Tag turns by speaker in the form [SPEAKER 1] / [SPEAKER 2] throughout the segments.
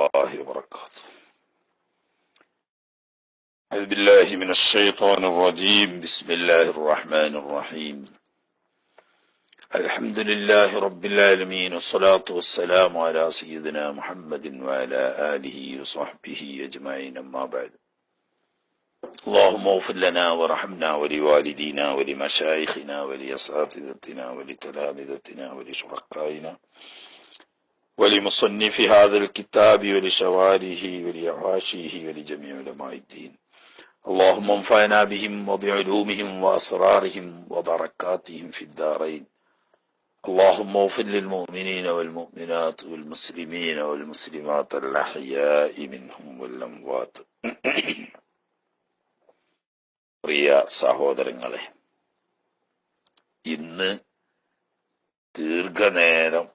[SPEAKER 1] الله وبركاته. أعوذ بالله من الشيطان الرجيم. بسم الله الرحمن الرحيم. الحمد لله رب العالمين، والصلاة والسلام على سيدنا محمد وعلى آله وصحبه أجمعين، أما بعد. اللهم اغفر لنا وارحمنا ولوالدينا ولمشايخنا ولأساتذتنا ولتلامذتنا ولشركائنا ولمصنف هذا الكتاب ولشوارحه ولحواشيه ولجميع علماء الدين. اللهم انفعنا بهم وبعلومهم وأسرارهم وبركاتهم في الدارين. اللهم اغفر للمؤمنين والمؤمنات والمسلمين والمسلمات الأحياء منهم والأموات. പ്രിയ സഹോദരങ്ങളെ, ഇന്ന് ദീർഘനേരം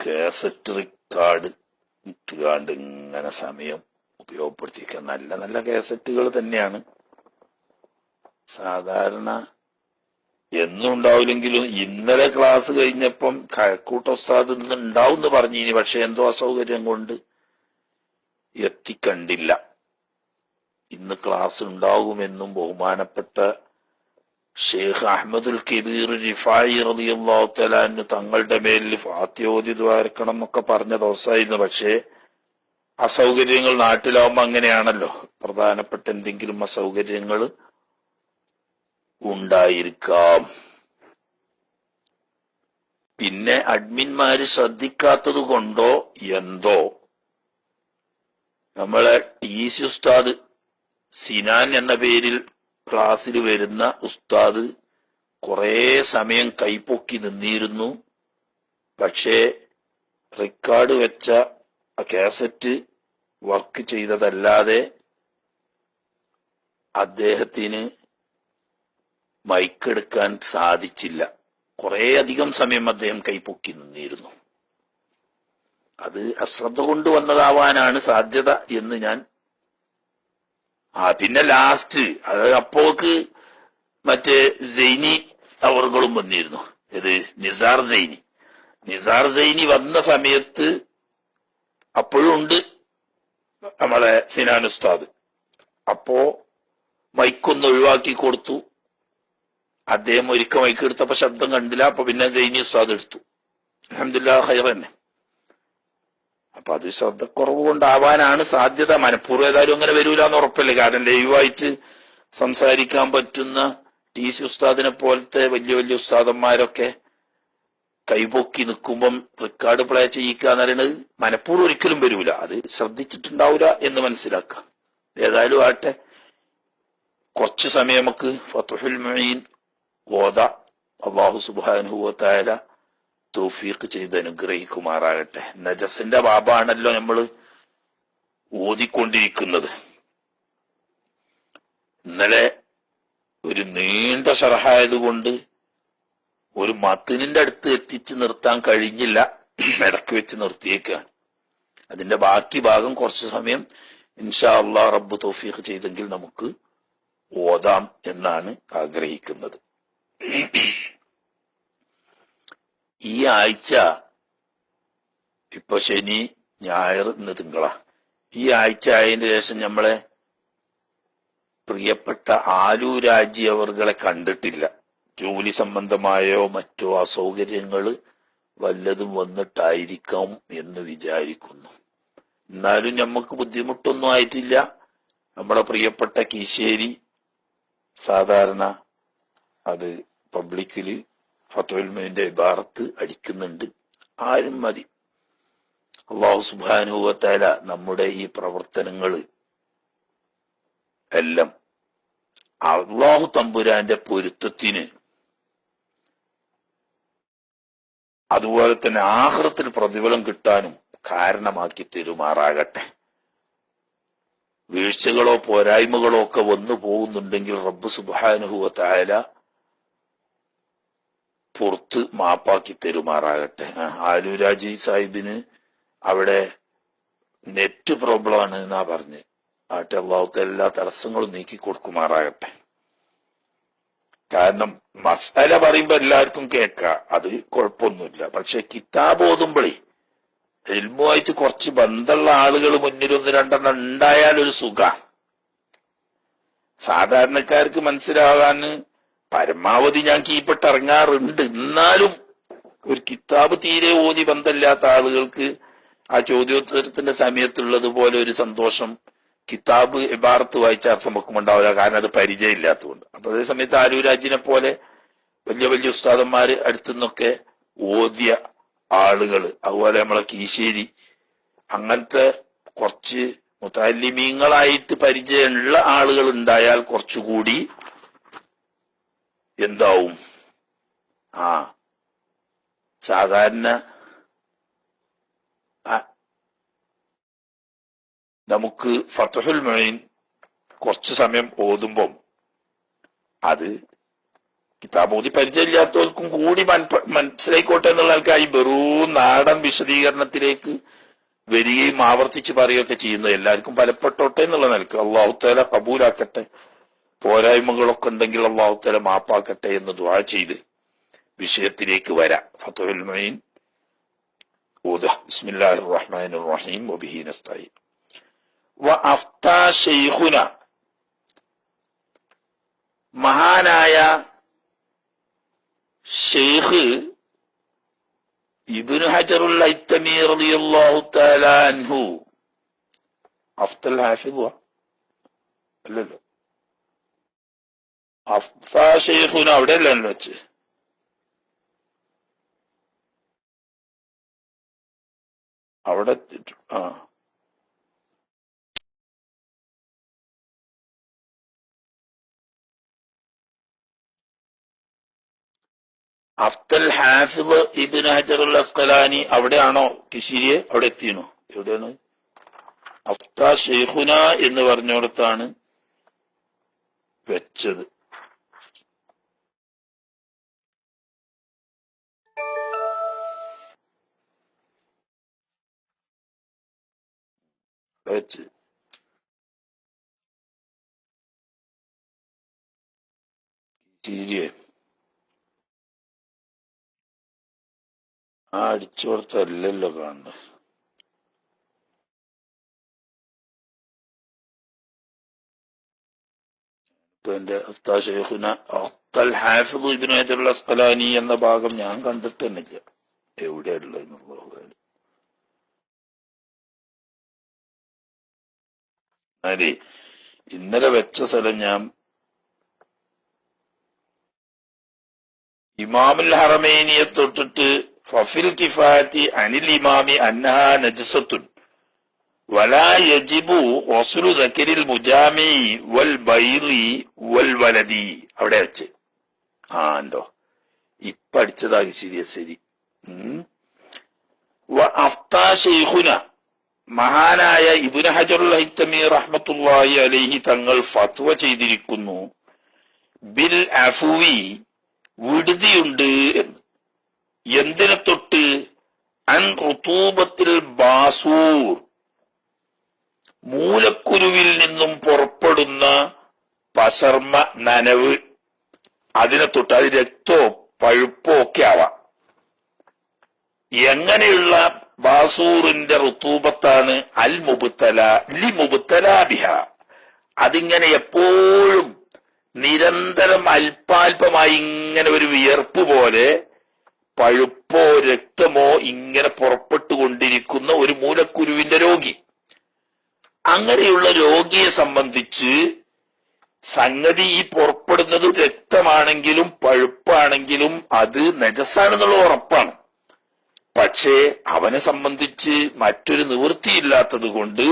[SPEAKER 1] കാസറ്റ് റെക്കോർഡ് ഇട്ടുകാണ്ട് ഇങ്ങനെ സമയം ഉപയോഗപ്പെടുത്തിക്കുക. നല്ല നല്ല കാസറ്റുകൾ തന്നെയാണ്. സാധാരണ എന്നും ഉണ്ടാവില്ലെങ്കിലും ഇന്നലെ ക്ലാസ് കഴിഞ്ഞപ്പം കഴക്കൂട്ട ഉസ്താദ് ഇന്ന് ഉണ്ടാവും എന്ന് പറഞ്ഞിനി, പക്ഷെ എന്തോ അസൗകര്യം കൊണ്ട് എത്തിക്കണ്ടില്ല. ഇന്ന് ക്ലാസ് ഉണ്ടാകുമെന്നും ബഹുമാനപ്പെട്ട ഷെയ്ഖ് അഹ്മദുൽ കബീർ റിഫായി റളിയല്ലാഹു തആല അൻഹു തങ്ങളുടെ മേലിൽ ഫാത്തിഹ ഓതി ദ്വാരക്കണം എന്നൊക്കെ പറഞ്ഞ ദിവസമായിരുന്നു. പക്ഷേ അസൗകര്യങ്ങൾ നാട്ടിലാവുമ്പോ അങ്ങനെയാണല്ലോ, പ്രധാനപ്പെട്ട എന്തെങ്കിലും അസൗകര്യങ്ങൾ ഉണ്ടായിരിക്കാം. പിന്നെ അഡ്മിന്മാര് ശ്രദ്ധിക്കാത്തത് കൊണ്ടോ എന്തോ നമ്മളെ ടി സി ഉസ്താദ് സിനാൻ എന്ന പേരിൽ ക്ലാസ്സിൽ വരുന്ന ഉസ്താദ് കുറെ സമയം കൈപ്പൊക്കി നിന്നിരുന്നു. പക്ഷേ റെക്കോർഡ് വെച്ച കാസറ്റ് വർക്ക് ചെയ്തതല്ലാതെ അദ്ദേഹത്തിന് മൈക്കെടുക്കാൻ സാധിച്ചില്ല. കുറെ അധികം സമയം അദ്ദേഹം കൈപ്പൊക്കി നിന്നിരുന്നു. അത് അശ്രദ്ധ കൊണ്ട് വന്നതാവാനാണ് സാധ്യത എന്ന് ഞാൻ പിന്നെ ലാസ്റ്റ് അത് അപ്പോക്ക് മറ്റേ സൈനി അവറുകളും വന്നിരുന്നു. ഇത് നിസാർ സൈനി വന്ന സമയത്ത് അപ്പോഴും ഉണ്ട് നമ്മളെ സിനാൻ ഉസ്താദ്. അപ്പോ മൈക്കൊന്ന് ഒഴിവാക്കി കൊടുത്തു. അദ്ദേഹം ഒരിക്കൽ മൈക്ക് എടുത്തപ്പോ ശബ്ദം കണ്ടില്ല. അപ്പൊ പിന്നെ സൈനി ഉസ്താദ് എടുത്തു. അൽഹംദുലില്ലാഹ് ഖൈർ തന്നെ. അപ്പൊ അത് ശ്രദ്ധക്കുറവ് കൊണ്ടാവാനാണ് സാധ്യത. മനഃപൂർവ്വം ഏതായാലും അങ്ങനെ വരൂല എന്ന് ഉറപ്പല്ലേ. കാരണം ലൈവായിട്ട് സംസാരിക്കാൻ പറ്റുന്ന ടി സി ഉസ്താദിനെ പോലത്തെ വലിയ വലിയ ഉസ്താദന്മാരൊക്കെ കൈപൊക്കി നിൽക്കുമ്പം റെക്കോർഡ് പ്ലേ ചെയ്യിക്കുക എന്ന് പറയുന്നത് മനഃപൂർവ്വം ഒരിക്കലും വരൂല. അത് ശ്രദ്ധിച്ചിട്ടുണ്ടാവില്ല എന്ന് മനസ്സിലാക്കാം. ഏതായാലും ആട്ടെ, കുറച്ചു സമയം നമുക്ക് ഫത്ഹുൽ മുഈൻ ഓതാ. അല്ലാഹു സുബ്ഹാനഹു വ തആല തൗഫീഖ് ചെയ്ത് അനുഗ്രഹിക്കുമാറാകട്ടെ. നജസിന്റെ ബാബാണല്ലോ നമ്മൾ ഓതിക്കൊണ്ടിരിക്കുന്നത്. ഇന്നലെ ഒരു നീണ്ട ശർഹായത് കൊണ്ട് ഒരു മത്തിനിന്റെ അടുത്ത് എത്തിച്ച് നിർത്താൻ കഴിഞ്ഞില്ല. ഇടക്ക് വെച്ച് നിർത്തിയേക്കാണ്. അതിന്റെ ബാക്കി ഭാഗം കുറച്ചു സമയം ഇൻഷാ അല്ലാഹ് റബ്ബ് തൗഫീഖ് ചെയ്തെങ്കിൽ നമുക്ക് ഓതാം എന്നാണ് ആഗ്രഹിക്കുന്നത്. ഈ ആഴ്ച ഇപ്പൊ ശനി ഞായർ ഇന്ന് തിങ്കളാ. ഈ ആഴ്ച ആയതിനു ശേഷം നമ്മളെ പ്രിയപ്പെട്ട ആലൂരാജി അവർകളെ കണ്ടിട്ടില്ല. ജോലി സംബന്ധമായോ മറ്റോ അസൗകര്യങ്ങള് വല്ലതും വന്നിട്ടായിരിക്കാം എന്ന് വിചാരിക്കുന്നു. എന്നാലും നമുക്ക് ബുദ്ധിമുട്ടൊന്നും ആയിട്ടില്ല. നമ്മളെ പ്രിയപ്പെട്ട കീശേരി സാധാരണ അത് പബ്ലിക്കില് ഫത്ഹുൽ മുഈന്റെ ഇബാറത്ത് അടിക്കുന്നുണ്ട്. ആരും മതി. അല്ലാഹു സുബ്ഹാനഹു വ തആല നമ്മുടെ ഈ പ്രവർത്തനങ്ങള് എല്ലാം അല്ലാഹു തമ്പുരാന്റെ പൊരുത്തത്തിന്, അതുപോലെ തന്നെ ആഖിറത്തിൽ പ്രതിഫലം കിട്ടാനും കാരണമാക്കി തരുമാറാകട്ടെ. വീഴ്ചകളോ പോരായ്മകളോ ഒക്കെ വന്നു പോകുന്നുണ്ടെങ്കിൽ റബ്ബ് സുബ്ഹാനഹു വ തആല പുറത്ത് മാപ്പാക്കി തരുമാറാകട്ടെ. ആലൂരാജി സാഹിബിന് അവിടെ നെറ്റ് പ്രോബ്ലം ആണ് എന്നാ പറഞ്ഞ്. ആട്ടെ, അള്ളാഹുത്തെ എല്ലാ തടസ്സങ്ങളും നീക്കി കൊടുക്കുമാറാകട്ടെ. കാരണം മസാല പറയുമ്പോ എല്ലാവർക്കും കേൾക്കാം, അത് കുഴപ്പമൊന്നുമില്ല. പക്ഷെ കിതാബ് ഓതുമ്പോഴേ ഇൽമുമായിട്ട് കുറച്ച് ബന്ധമുള്ള ആളുകൾ മുന്നിൽ ഒന്ന് രണ്ടെണ്ണം ഉണ്ടായാലൊരു സുഖ. സാധാരണക്കാർക്ക് മനസ്സിലാകാൻ പരമാവധി ഞാൻ കീപ്പിട്ടിറങ്ങാറുണ്ട്. എന്നാലും ഒരു കിതാബ് തീരെ ഓതി ബന്ധമില്ലാത്ത ആളുകൾക്ക് ആ ചോദ്യോത്തരത്തിന്റെ സമയത്തുള്ളതുപോലെ ഒരു സന്തോഷം കിതാബ് ഇബാറത്ത് വായിച്ച അർത്ഥം വെക്കുമ്പോണ്ടാവില്ല. കാരണം അത് പരിചയം ഇല്ലാത്തതുകൊണ്ട്. അപ്പൊ അതേ സമയത്ത് ആലൂരാജിനെ പോലെ വലിയ വലിയ ഉസ്താദന്മാര് അടുത്തുനിന്നൊക്കെ ഓതിയ ആളുകള്, അതുപോലെ നമ്മളെ കീശേരി, അങ്ങനത്തെ കുറച്ച് മുതഅല്ലിമീങ്ങളായിട്ട് പരിചയമുള്ള ആളുകൾ ഉണ്ടായാൽ കുറച്ചുകൂടി എന്താവും, സാധാരണ നമുക്ക് ഫത്ഹുൽ മുഈൻ കുറച്ചു സമയം ഓതുമ്പം അത് കിതാബ് ഓതി പരിചയമില്ലാത്തവർക്കും കൂടി മനസ്സിലായിക്കോട്ടെ എന്നുള്ള ആൾക്കായി വെറും നാടൻ വിശദീകരണത്തിലേക്ക് വരികയും ആവർത്തിച്ച് പറയുകയൊക്കെ ചെയ്യുന്നത് എല്ലാവർക്കും ഫലപ്പെട്ടോട്ടെ എന്നുള്ള നിലക്ക് അല്ലാഹു തആല കബൂലാക്കട്ടെ. പോരായ്മകളൊക്കെ ഉണ്ടെങ്കിൽ അല്ലാഹു തആല മാപ്പാക്കട്ടെ എന്ന് ദുആ ചെയ്ത് വിഷയത്തിലേക്ക് വരാം. ഫത്ഹുൽ മുഈൻ ഓതുക. ബിസ്മില്ലാഹിർ റഹ്മാനിർ റഹീം വബിഹി നസ്തഈൻ. വഅഫ്താ ശൈഖുന, മഹാനായ ഷെയ്ഖ് ഇബ്നു ഹജറുൽ ഹൈതമി റളിയല്ലാഹു തആല അൻഹു, അഫ്തൽ ഹാഫിദ് അല്ലല്ലോ, അഫ്താ ശൈഖുന അവിടെ അല്ലല്ലോ വെച്ച്, അവിടെ അഫ്തൽ ഹാഫിദ് ഇബ്നു ഹജറുൽ അസ്ഖലാനി അവിടെയാണോ കിശിരിയെ? അവിടെ എത്തിയണോ? എവിടെയാണ്? അഫ്താ ശൈഖുന എന്ന് പറഞ്ഞോടത്താണ് വെച്ചത്. വെച്ച് കിശിരിയെ അടിച്ചു കൊടുത്തല്ലല്ലോ കാണുന്നത്. ഇപ്പൊ എന്റെ അഫ്താ ശൈഖുന അഫ്തൽ ഹാഫിദ് ഇബ്നു ഹജറുൽ അസ്ഖലാനി എന്ന ഭാഗം ഞാൻ കണ്ടിട്ട് തന്നില്ല എവിടെയുള്ളത് എന്നുള്ളത്. അതെ, ഇന്നലെ വെച്ച സ്ഥലം ഞാൻ ഇമാമുൽ ഹറമൈനിയെ തൊട്ടിട്ട് ഫഫിൽ കിഫായത്തി അനിൽ ഇമാമി അന്നഹാ നജസത്തുൻ വലാ യജിബു വസ്ലു ദക്കരിൽ മുജാമി വൽ ബൈറി വൽ വലദി അവിടെ വെച്ച് ഉണ്ടോ ഇപ്പൊ അടിച്ചതായി ശരി. അഫ്താ ശൈഖുന, മഹാനായ ഇബ്നു ഹജറുൽ ഹൈതമി റഹ്മത്തുള്ളാഹി അലൈഹി തങ്ങൾ ഫത്വ ചെയ്തിരിക്കുന്നു ബിൽ അഫ്വി, വിടുതിയുണ്ട് എന്ന്. എന്തിനെ തൊട്ട്? അൻ റുതൂബത്തിൽ ബാസൂർ, മൂലക്കുരുവിൽ നിന്നും പുറപ്പെടുന്ന പസർമ, നനവ്, അതിനെ തൊട്ട്. അത് രക്തോ പഴുപ്പോ ഒക്കെ ആവാം. എങ്ങനെയുള്ള ബാസൂറിന്റെ റുതൂബത്താണ്? അൽ മുബ്തല ലി മുബ്തല ബിഹ, അതിങ്ങനെ എപ്പോഴും നിരന്തരം അല്പാൽപമായി ഇങ്ങനെ ഒരു വിയർപ്പ് പോലെ പഴുപ്പോ രക്തമോ ഇങ്ങനെ പുറപ്പെട്ടുകൊണ്ടിരിക്കുന്ന ഒരു മൂലക്കുരുവിന്റെ രോഗി. അങ്ങനെയുള്ള രോഗിയെ സംബന്ധിച്ച് സംഗതി ഈ പുറപ്പെടുന്നത് രക്തമാണെങ്കിലും പഴുപ്പാണെങ്കിലും അത് നജസാണെന്നുള്ള ഉറപ്പാണ്. പക്ഷേ അവനെ സംബന്ധിച്ച് മറ്റൊരു നിവൃത്തിയില്ലാത്തത് കൊണ്ട്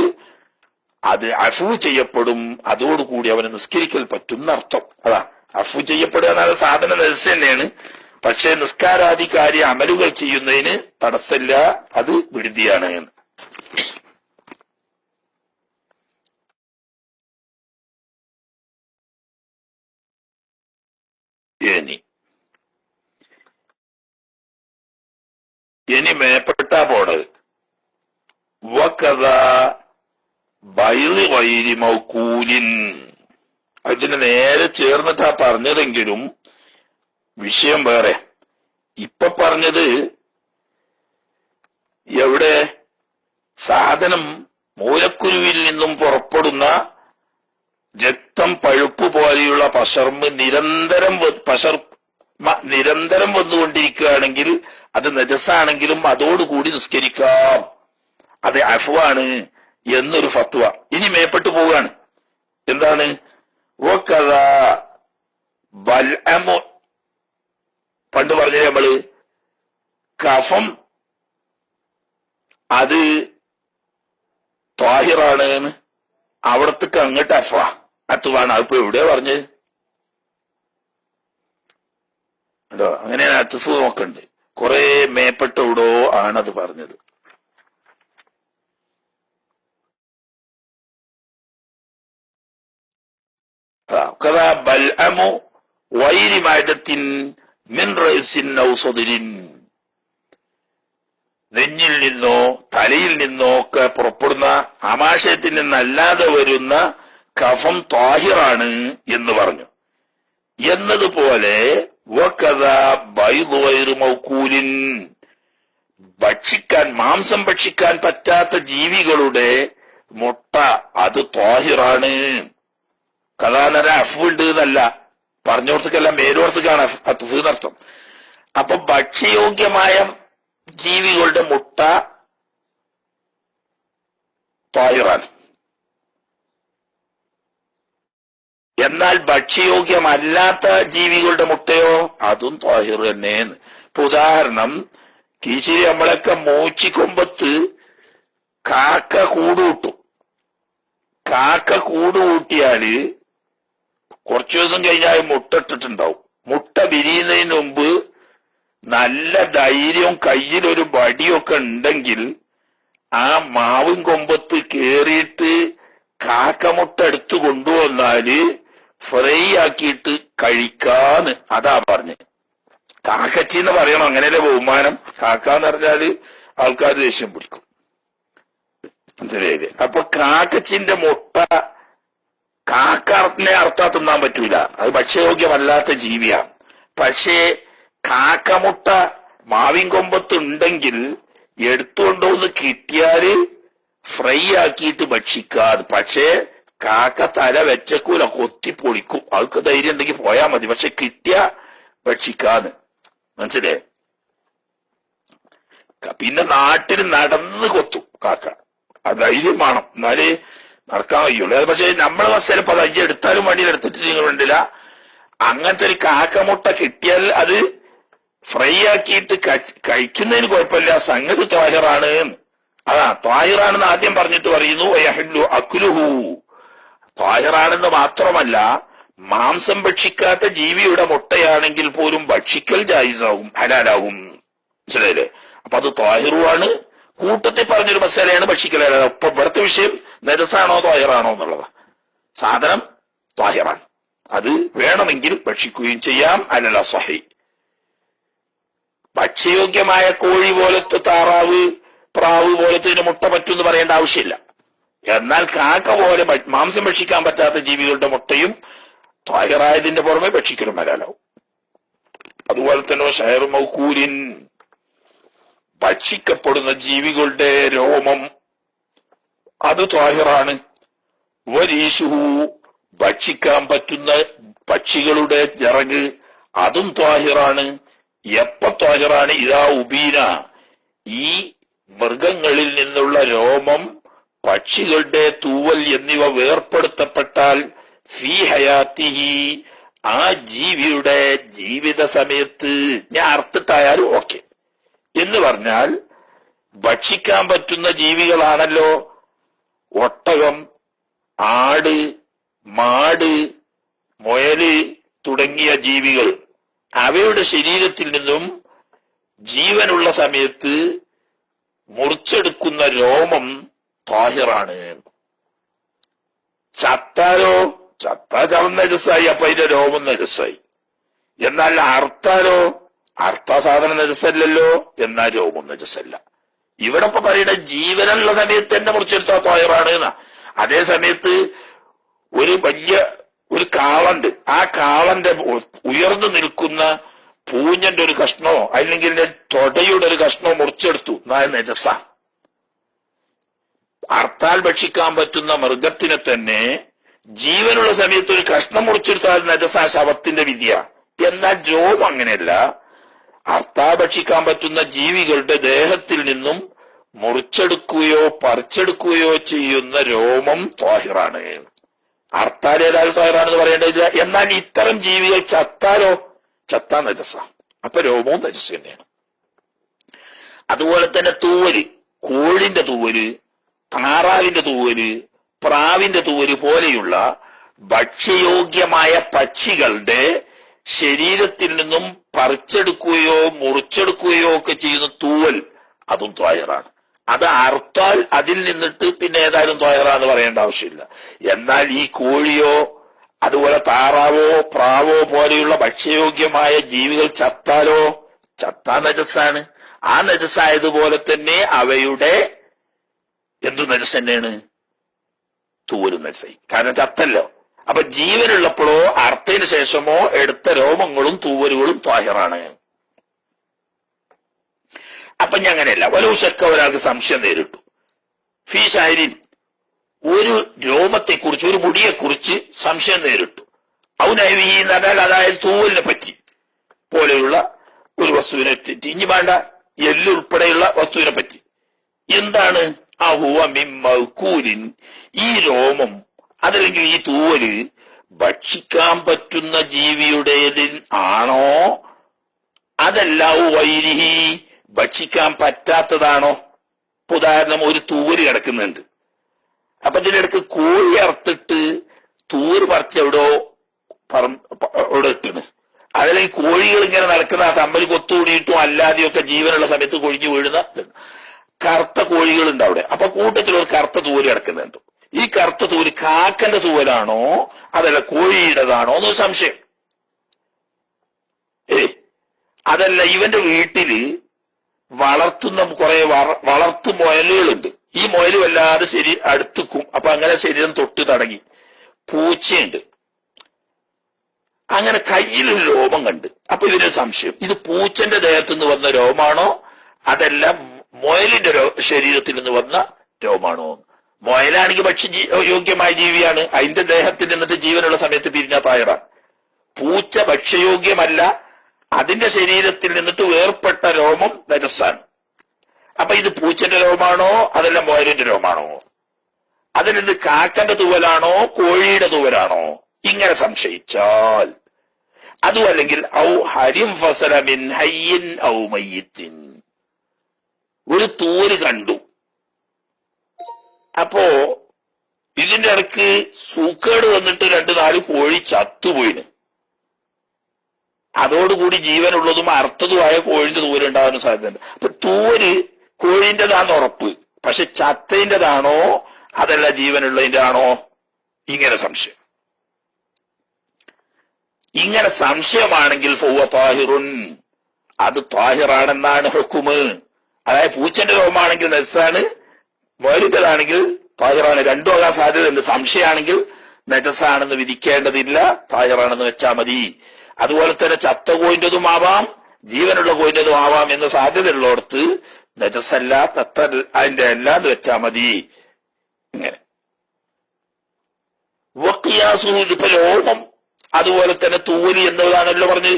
[SPEAKER 1] അത് അഫു ചെയ്യപ്പെടും. അതോടുകൂടി അവന് നിസ്കരിക്കൽ പറ്റും എന്നർത്ഥം. അതാ അഫു ചെയ്യപ്പെടുക എന്ന സാധന നജസ് തന്നെയാണ്. പക്ഷേ നിസ്കാരാദി കാര്യ അമലുകൾ ചെയ്യുന്നതിന് തടസ്സമില്ല, അത് വിടുതിയാണ് എന്ന്. ഇനി മേപ്പെട്ടാ പോണത് വകദ ബൈളി ഗൈരി മൗകൂലിൻ, അതിന് നേരെ ചേർന്നിട്ടാ പറഞ്ഞതെങ്കിലും വിഷയം വേറെ. ഇപ്പൊ പറഞ്ഞത് എവിടെ? സാധനം മൂലക്കുരുവിൽ നിന്നും പുറപ്പെടുന്ന രക്തം, പഴുപ്പ് പോലെയുള്ള പശർമ് നിരന്തരം വന്നുകൊണ്ടിരിക്കുകയാണെങ്കിൽ അത് നജസാണെങ്കിലും അതോടുകൂടി നിസ്കരിക്കാം, അത് അഫ്വാണ് എന്നൊരു ഫത്വ. ഇനി മേപ്പെട്ടു പോവുകയാണ്. എന്താണ്? ബൽഅമു, പണ്ട് പറഞ്ഞ നമ്മള് കഫം അത് ത്വാഹിറാണ്, അവിടത്തേക്ക് അങ്ങോട്ട് അത്തുവാണ്. അതിപ്പോ എവിടെയാ പറഞ്ഞത്? അതോ അങ്ങനെ അത്തുഫ് നോക്കണ്ട്, കുറെ മേപ്പെട്ട എവിടോ ആണത് പറഞ്ഞത്. ബൽഅമു വൈരി മാദത്തിൻ മിൻ റഅസിൻ ഔ സദ്രിൻ, നെഞ്ഞിൽ നിന്നോ തലയിൽ നിന്നോ ഒക്കെ പുറപ്പെടുന്ന ആമാശയത്തിൽ നിന്നല്ലാതെ വരുന്ന കഫം ത്വാഹിറാണ് എന്ന് പറഞ്ഞു. എന്നതുപോലെ ഭക്ഷിക്കാൻ, മാംസം ഭക്ഷിക്കാൻ പറ്റാത്ത ജീവികളുടെ മുട്ട അത് ത്വാഹിറാണ്. കഥാനര അഫുണ്ട് എന്നല്ല പറഞ്ഞോടത്തേക്കല്ല, മേലോടത്തേക്കാണ് അത്തുഫ് എന്നർത്ഥം. അപ്പൊ ഭക്ഷ്യയോഗ്യമായ ജീവികളുടെ മുട്ട ത്വാഹിറാണ്. എന്നാൽ ഭക്ഷ്യയോഗ്യമല്ലാത്ത ജീവികളുടെ മുട്ടയോ അതും ത്വാഹിർ തന്നെയെന്ന്. ഇപ്പൊ ഉദാഹരണം, കീശിരി നമ്മളൊക്കെ മൂച്ചിക്കൊമ്പത്ത് കാക്ക കൂടുകൂട്ടും. കാക്ക കൂടുകൂട്ടിയാല് കുറച്ചു ദിവസം കഴിഞ്ഞാൽ മുട്ട ഇട്ടിട്ടുണ്ടാവും. മുട്ട വിരിയുന്നതിന് മുമ്പ് നല്ല ധൈര്യവും കയ്യിലൊരു വടിയൊക്കെ ഉണ്ടെങ്കിൽ ആ മാവും കൊമ്പത്ത് കേറിയിട്ട് കാക്കമുട്ട എടുത്തു കൊണ്ടുവന്നാല് ഫ്രൈ ആക്കിയിട്ട് കഴിക്കാന്ന് അതാ പറഞ്ഞ്. കാക്കച്ചി എന്ന് പറയണം, അങ്ങനെയല്ലേ ബഹുമാനം. കാക്കാന്ന് പറഞ്ഞാല് ആൾക്കാർ ദേഷ്യം പിടിക്കും, മനസ്സിലായില്ലേ? അപ്പൊ കാക്കച്ചിന്റെ മുട്ട കാക്കനെ അർത്ഥം തിന്നാൻ പറ്റൂല, അത് ഭക്ഷ്യയോഗ്യമല്ലാത്ത ജീവിയാണ്. പക്ഷേ കാക്കമുട്ട മാവിൻ കൊമ്പത്ത് ഉണ്ടെങ്കിൽ എടുത്തുകൊണ്ടുവന്ന് കിട്ടിയാല് ഫ്രൈ ആക്കിയിട്ട് ഭക്ഷിക്കാതെ. പക്ഷേ കാക്ക തല വെച്ചക്കൂല, കൊത്തിപ്പൊളിക്കും. അവൾക്ക് ധൈര്യം ഉണ്ടെങ്കിൽ പോയാ മതി, പക്ഷെ കിട്ടിയ ഭക്ഷിക്കാന്ന്, മനസ്സിലായേ? പിന്നെ നാട്ടിൽ നടന്ന് കൊത്തും കാക്ക, ആ ധൈര്യം വേണം, എന്നാലേ നടക്കാൻ കഴിയുള്ളൂ. അത് പക്ഷെ നമ്മളെ ബസ്സിലപ്പോ അത് അയ്യ എടുത്താലും വണ്ടിയിൽ എടുത്തിട്ട് നിങ്ങൾ വേണ്ടില്ല. അങ്ങനത്തെ ഒരു കാക്കമുട്ട കിട്ടിയാൽ അത് ഫ്രൈ ആക്കിയിട്ട് കഴിക്കുന്നതിന് കുഴപ്പമില്ല, സംഗതി ത്വാഹിറാണ്. അതാ ത്വാഹിറാണെന്ന് ആദ്യം പറഞ്ഞിട്ട് പറയുന്നു യഹ്ലു അക്ലുഹു. ത്വാഹിറാണെന്ന് മാത്രമല്ല, മാംസം ഭക്ഷിക്കാത്ത ജീവിയുടെ മുട്ടയാണെങ്കിൽ പോലും ഭക്ഷിക്കൽ ജായിസാവും, ഹലാലാവും, മനസ്സിലായില്ലേ? അപ്പൊ അത് ത്വാഹിറുമാണ്. കൂട്ടത്തിൽ പറഞ്ഞൊരു മസാലയാണ് ഭക്ഷിക്കൽ ഹലാല. ഇപ്പൊ ഇവിടുത്തെ വിഷയം നജസാണോ ത്വാഹിറാണോ എന്നുള്ളതാ. സാധനം ത്വാഹിറാണ്, അത് വേണമെങ്കിൽ ഭക്ഷിക്കുകയും ചെയ്യാം, അലല സ്വഹി. ഭക്ഷ്യയോഗ്യമായ കോഴി പോലത്തെ, താറാവ്, പ്രാവ് പോലത്തെ മുട്ട പറ്റുമെന്ന് പറയേണ്ട ആവശ്യമില്ല. എന്നാൽ കാക്ക പോലെ മാംസം ഭക്ഷിക്കാൻ പറ്റാത്ത ജീവികളുടെ മുട്ടയും ത്വാഹിറായതിന്റെ പുറമെ ഭക്ഷിക്കലും ഹലാലാവും. അതുപോലെ തന്നെ ഷഹർ മൗകൂലിൻ, ഭക്ഷിക്കപ്പെടുന്ന ജീവികളുടെ രോമം അത് ത്വാഹിറാണ്. വരീശുഹു, ഭക്ഷിക്കാൻ പറ്റുന്ന പക്ഷികളുടെ ചിറക് അതും ത്വാഹിറാണ്. എപ്പ ത്വാഹിറാണ്? ഇതാ ഉബീന, ഈ മൃഗങ്ങളിൽ നിന്നുള്ള രോമം, പക്ഷികളുടെ തൂവൽ എന്നിവ വേർപ്പെടുത്തപ്പെട്ടാൽ ഫീ ഹയാത്തിഹി, ആ ജീവിയുടെ ജീവിത സമയത്ത്, ഞാൻ അർത്ഥത്തായാലും ഓക്കെ എന്ന് പറഞ്ഞാൽ ഭക്ഷിക്കാൻ പറ്റുന്ന ജീവികളാണല്ലോ ഒട്ടകം, ആട്, മാട്, മുയല് തുടങ്ങിയ ജീവികൾ. അവയുടെ ശരീരത്തിൽ നിന്നും ജീവനുള്ള സമയത്ത് മുറിച്ചെടുക്കുന്ന രോമം ത്വാഹിറാണ്. ചത്താലോ? ചത്താ ചവന്ന നജസായി, അപ്പൊ അതിന്റെ രോമം നജസായി. എന്നാൽ അർത്താലോ? അർത്ഥ സാധനം നജസല്ലല്ലോ, എന്നാൽ രോമം നജസല്ല. ഇവിടെ ഇപ്പൊ പറയുന്ന ജീവനുള്ള സമയത്ത് തന്നെ മുറിച്ചെടുത്താൽ ത്വാഹിറാണ് എന്നാ. അതേ സമയത്ത് ഒരു കാളുണ്ട്, ആ കാളന്റെ ഉയർന്നു നിൽക്കുന്ന പൂഞ്ഞന്റെ ഒരു കഷ്ണോ അല്ലെങ്കിൽ തൊടയുടെ ഒരു കഷ്ണോ മുറിച്ചെടുത്തു, എന്നാൽ നജസ. അർത്താൽ ഭക്ഷിക്കാൻ പറ്റുന്ന മൃഗത്തിനെ തന്നെ ജീവനുള്ള സമയത്ത് ഒരു കഷ്ണം മുറിച്ചെടുത്താൽ നജസാ ശവത്തിന്റെ വിദ്യ. എന്നാൽ രോമം അങ്ങനെയല്ല. അർത്താൽ ഭക്ഷിക്കാൻ പറ്റുന്ന ജീവികളുടെ ദേഹത്തിൽ നിന്നും മുറിച്ചെടുക്കുകയോ പറിച്ചെടുക്കുകയോ ചെയ്യുന്ന രോമം ത്വാഹിറാണ്. അർത്താൽ ഏതായാലും ത്വാഹിറാണെന്ന് പറയേണ്ടതില്ല. എന്നാൽ ഇത്തരം ജീവികൾ ചത്താലോ? ചത്താ നജസ. അപ്പൊ രോമവും നജസ് തന്നെയാണ്. അതുപോലെ തന്നെ തൂവല്, കോഴിന്റെ തൂവല്, താറാവിന്റെ തൂവല്, പ്രാവിന്റെ തൂവല് പോലെയുള്ള ഭക്ഷ്യയോഗ്യമായ പക്ഷികളുടെ ശരീരത്തിൽ നിന്നും പറിച്ചെടുക്കുകയോ മുറിച്ചെടുക്കുകയോ ഒക്കെ ചെയ്യുന്ന തൂവൽ, അതും ത്വാഹിറാണ്. അത് അറുത്താൽ അതിൽ നിന്നിട്ട് പിന്നെ ഏതായാലും ത്വാഹിറാന്ന് പറയേണ്ട ആവശ്യമില്ല. എന്നാൽ ഈ കോഴിയോ അതുപോലെ താറാവോ പ്രാവോ പോലെയുള്ള ഭക്ഷ്യയോഗ്യമായ ജീവികൾ ചത്താലോ? ചത്താ നജസാണ്. ആ നജസായതുപോലെ തന്നെ അവയുടെ എന്തു നജസ് തന്നെയാണ്? തൂവലും നജസായി. കാരണം ചത്തല്ലോ. അപ്പൊ ജീവനുള്ളപ്പോഴോ അർത്ഥത്തിന് ശേഷമോ എടുത്ത രോമങ്ങളും തൂവലുകളും ത്വാഹിറാണ്. അപ്പൊ അങ്ങനെയല്ല. വലൂശക്ക ഒരാൾക്ക് സംശയം നേരിട്ടു. ഫീ ഷാരിൻ, ഒരു രോമത്തെക്കുറിച്ച്, ഒരു മുടിയെക്കുറിച്ച് സംശയം നേരിട്ടു. ഔനൈവി എന്ന് പറഞ്ഞാൽ അതായത് തൂവലിനെ പറ്റി പോലെയുള്ള ഒരു വസ്തുവിനെ പറ്റി, ഇനി വേണ്ട എല്ലുൾപ്പെടെയുള്ള വസ്തുവിനെ പറ്റി. എന്താണ്? അഹുവ മിൻ മൗകൂലിൻ, ഈ രോമം അതല്ലെങ്കിൽ ഈ തൂവല് ഭക്ഷിക്കാൻ പറ്റുന്ന ജീവിയുടേതിൽ ആണോ, അതല്ല വൈരിഹി ഭക്ഷിക്കാൻ പറ്റാത്തതാണോ? ഉദാഹരണം, ഒരു തൂവല് കിടക്കുന്നുണ്ട്. അപ്പൊ ഇതിനിടക്ക് കോഴി അറുത്തിട്ട് തൂവല് പറിച്ച് എവിടെ ഇട്ടണ്. അതല്ലെങ്കിൽ കോഴികൾ ഇങ്ങനെ നടക്കുന്ന ആ തമ്മിൽ കൊത്തുകൂടിയിട്ടും അല്ലാതെയൊക്കെ ജീവനുള്ള സമയത്ത് കൊഴിഞ്ഞു വീഴുന്ന കറുത്ത കോഴികളുണ്ട് അവിടെ. അപ്പൊ കൂട്ടത്തിൽ ഒരു കറുത്ത തൂവല് കിടക്കുന്നുണ്ട്. ഈ കറുത്ത തൂവല് കാക്കന്റെ തൂവലാണോ അതല്ല കോഴിയുടേതാണോ എന്നൊരു സംശയം. അതല്ല, ഇവന്റെ വീട്ടില് വളർത്തുന്ന കുറെ വളർത്തു മുയലുകളുണ്ട്. ഈ മുയല് വല്ലാതെ അടുത്തുക്കും. അപ്പൊ അങ്ങനെ ശരീരം തൊട്ട് തടങ്ങി. പൂച്ചയുണ്ട്. അങ്ങനെ കയ്യിലൊരു രോമം കണ്ട്. അപ്പൊ ഇതിന് സംശയം, ഇത് പൂച്ചന്റെ ദേഹത്തു നിന്ന് വന്ന രോമാണോ അതല്ല മുയലിന്റെ ശരീരത്തിൽ നിന്ന് വന്ന രോമാണോ? മുയലാണെങ്കിൽ ഭക്ഷ്യ യോഗ്യമായ ജീവിയാണ്. അതിന്റെ ദേഹത്തിൽ നിന്നിട്ട് ജീവനുള്ള സമയത്ത് പിരിഞ്ഞ തായറാണ്. പൂച്ച ഭക്ഷ്യയോഗ്യമല്ല. അതിന്റെ ശരീരത്തിൽ നിന്നിട്ട് വേർപ്പെട്ട രോമം നജസാണ്. അപ്പൊ ഇത് പൂച്ചന്റെ രോമാണോ അതല്ല മുയലിന്റെ രോമാണോ? അതിൽ നിന്ന് കാക്കന്റെ തൂവലാണോ കോഴിയുടെ തൂവലാണോ? ഇങ്ങനെ സംശയിച്ചാൽ, അതും അല്ലെങ്കിൽ ഔ ഹരിം ഫസല മിൻ ഹയ്യിൻ ഔ മയ്യിത്തിൻ, ഒരു തൂവല് കണ്ടു. അപ്പോ ഇതിന്റെ ഇടക്ക് സൂക്കേട് വന്നിട്ട് 2-4 കോഴി ചത്തുപോയിന്. അതോടുകൂടി ജീവനുള്ളതും അർത്ഥതുമായ കോഴിന്റെ തൂവല് ഉണ്ടാകാനും സാധ്യതയുണ്ട്. അപ്പൊ തൂവല് കോഴിന്റെതാന്ന് ഉറപ്പ്, പക്ഷെ ചത്തതിൻ്റെതാണോ അതല്ല ജീവനുള്ളതിന്റെ ആണോ? ഇങ്ങനെ സംശയം. ഇങ്ങനെ സംശയമാണെങ്കിൽ ഫൗവ ത്വാഹിറുൻ, അത് ത്വാഹിറാണെന്നാണ് ഹുക്കുമ്. അതായത് പൂച്ചന്റെ രോമാണെങ്കിൽ നജസാണ്, മുയലിന്റേതാണെങ്കിൽ ത്വാഹിറാണ്. രണ്ടും ആകാൻ സാധ്യതയുണ്ട്. സംശയമാണെങ്കിൽ നജസാണെന്ന് വിധിക്കേണ്ടതില്ല, ത്വാഹിറാണെന്ന് വെച്ചാൽ മതി. അതുപോലെ തന്നെ ചത്ത കോയിന്റതും ആവാം ജീവനുള്ള കോയിന്റതും ആവാം എന്ന സാധ്യതയുള്ളടത്ത് നജസല്ല അതിന്റെ അല്ലാന്ന് വെച്ചാൽ മതി. ഇങ്ങനെ വഖിയാസു, ഇപ്പൊ രോമം അതുപോലെ തന്നെ തൂവലി എന്നതാണല്ലോ പറഞ്ഞ്.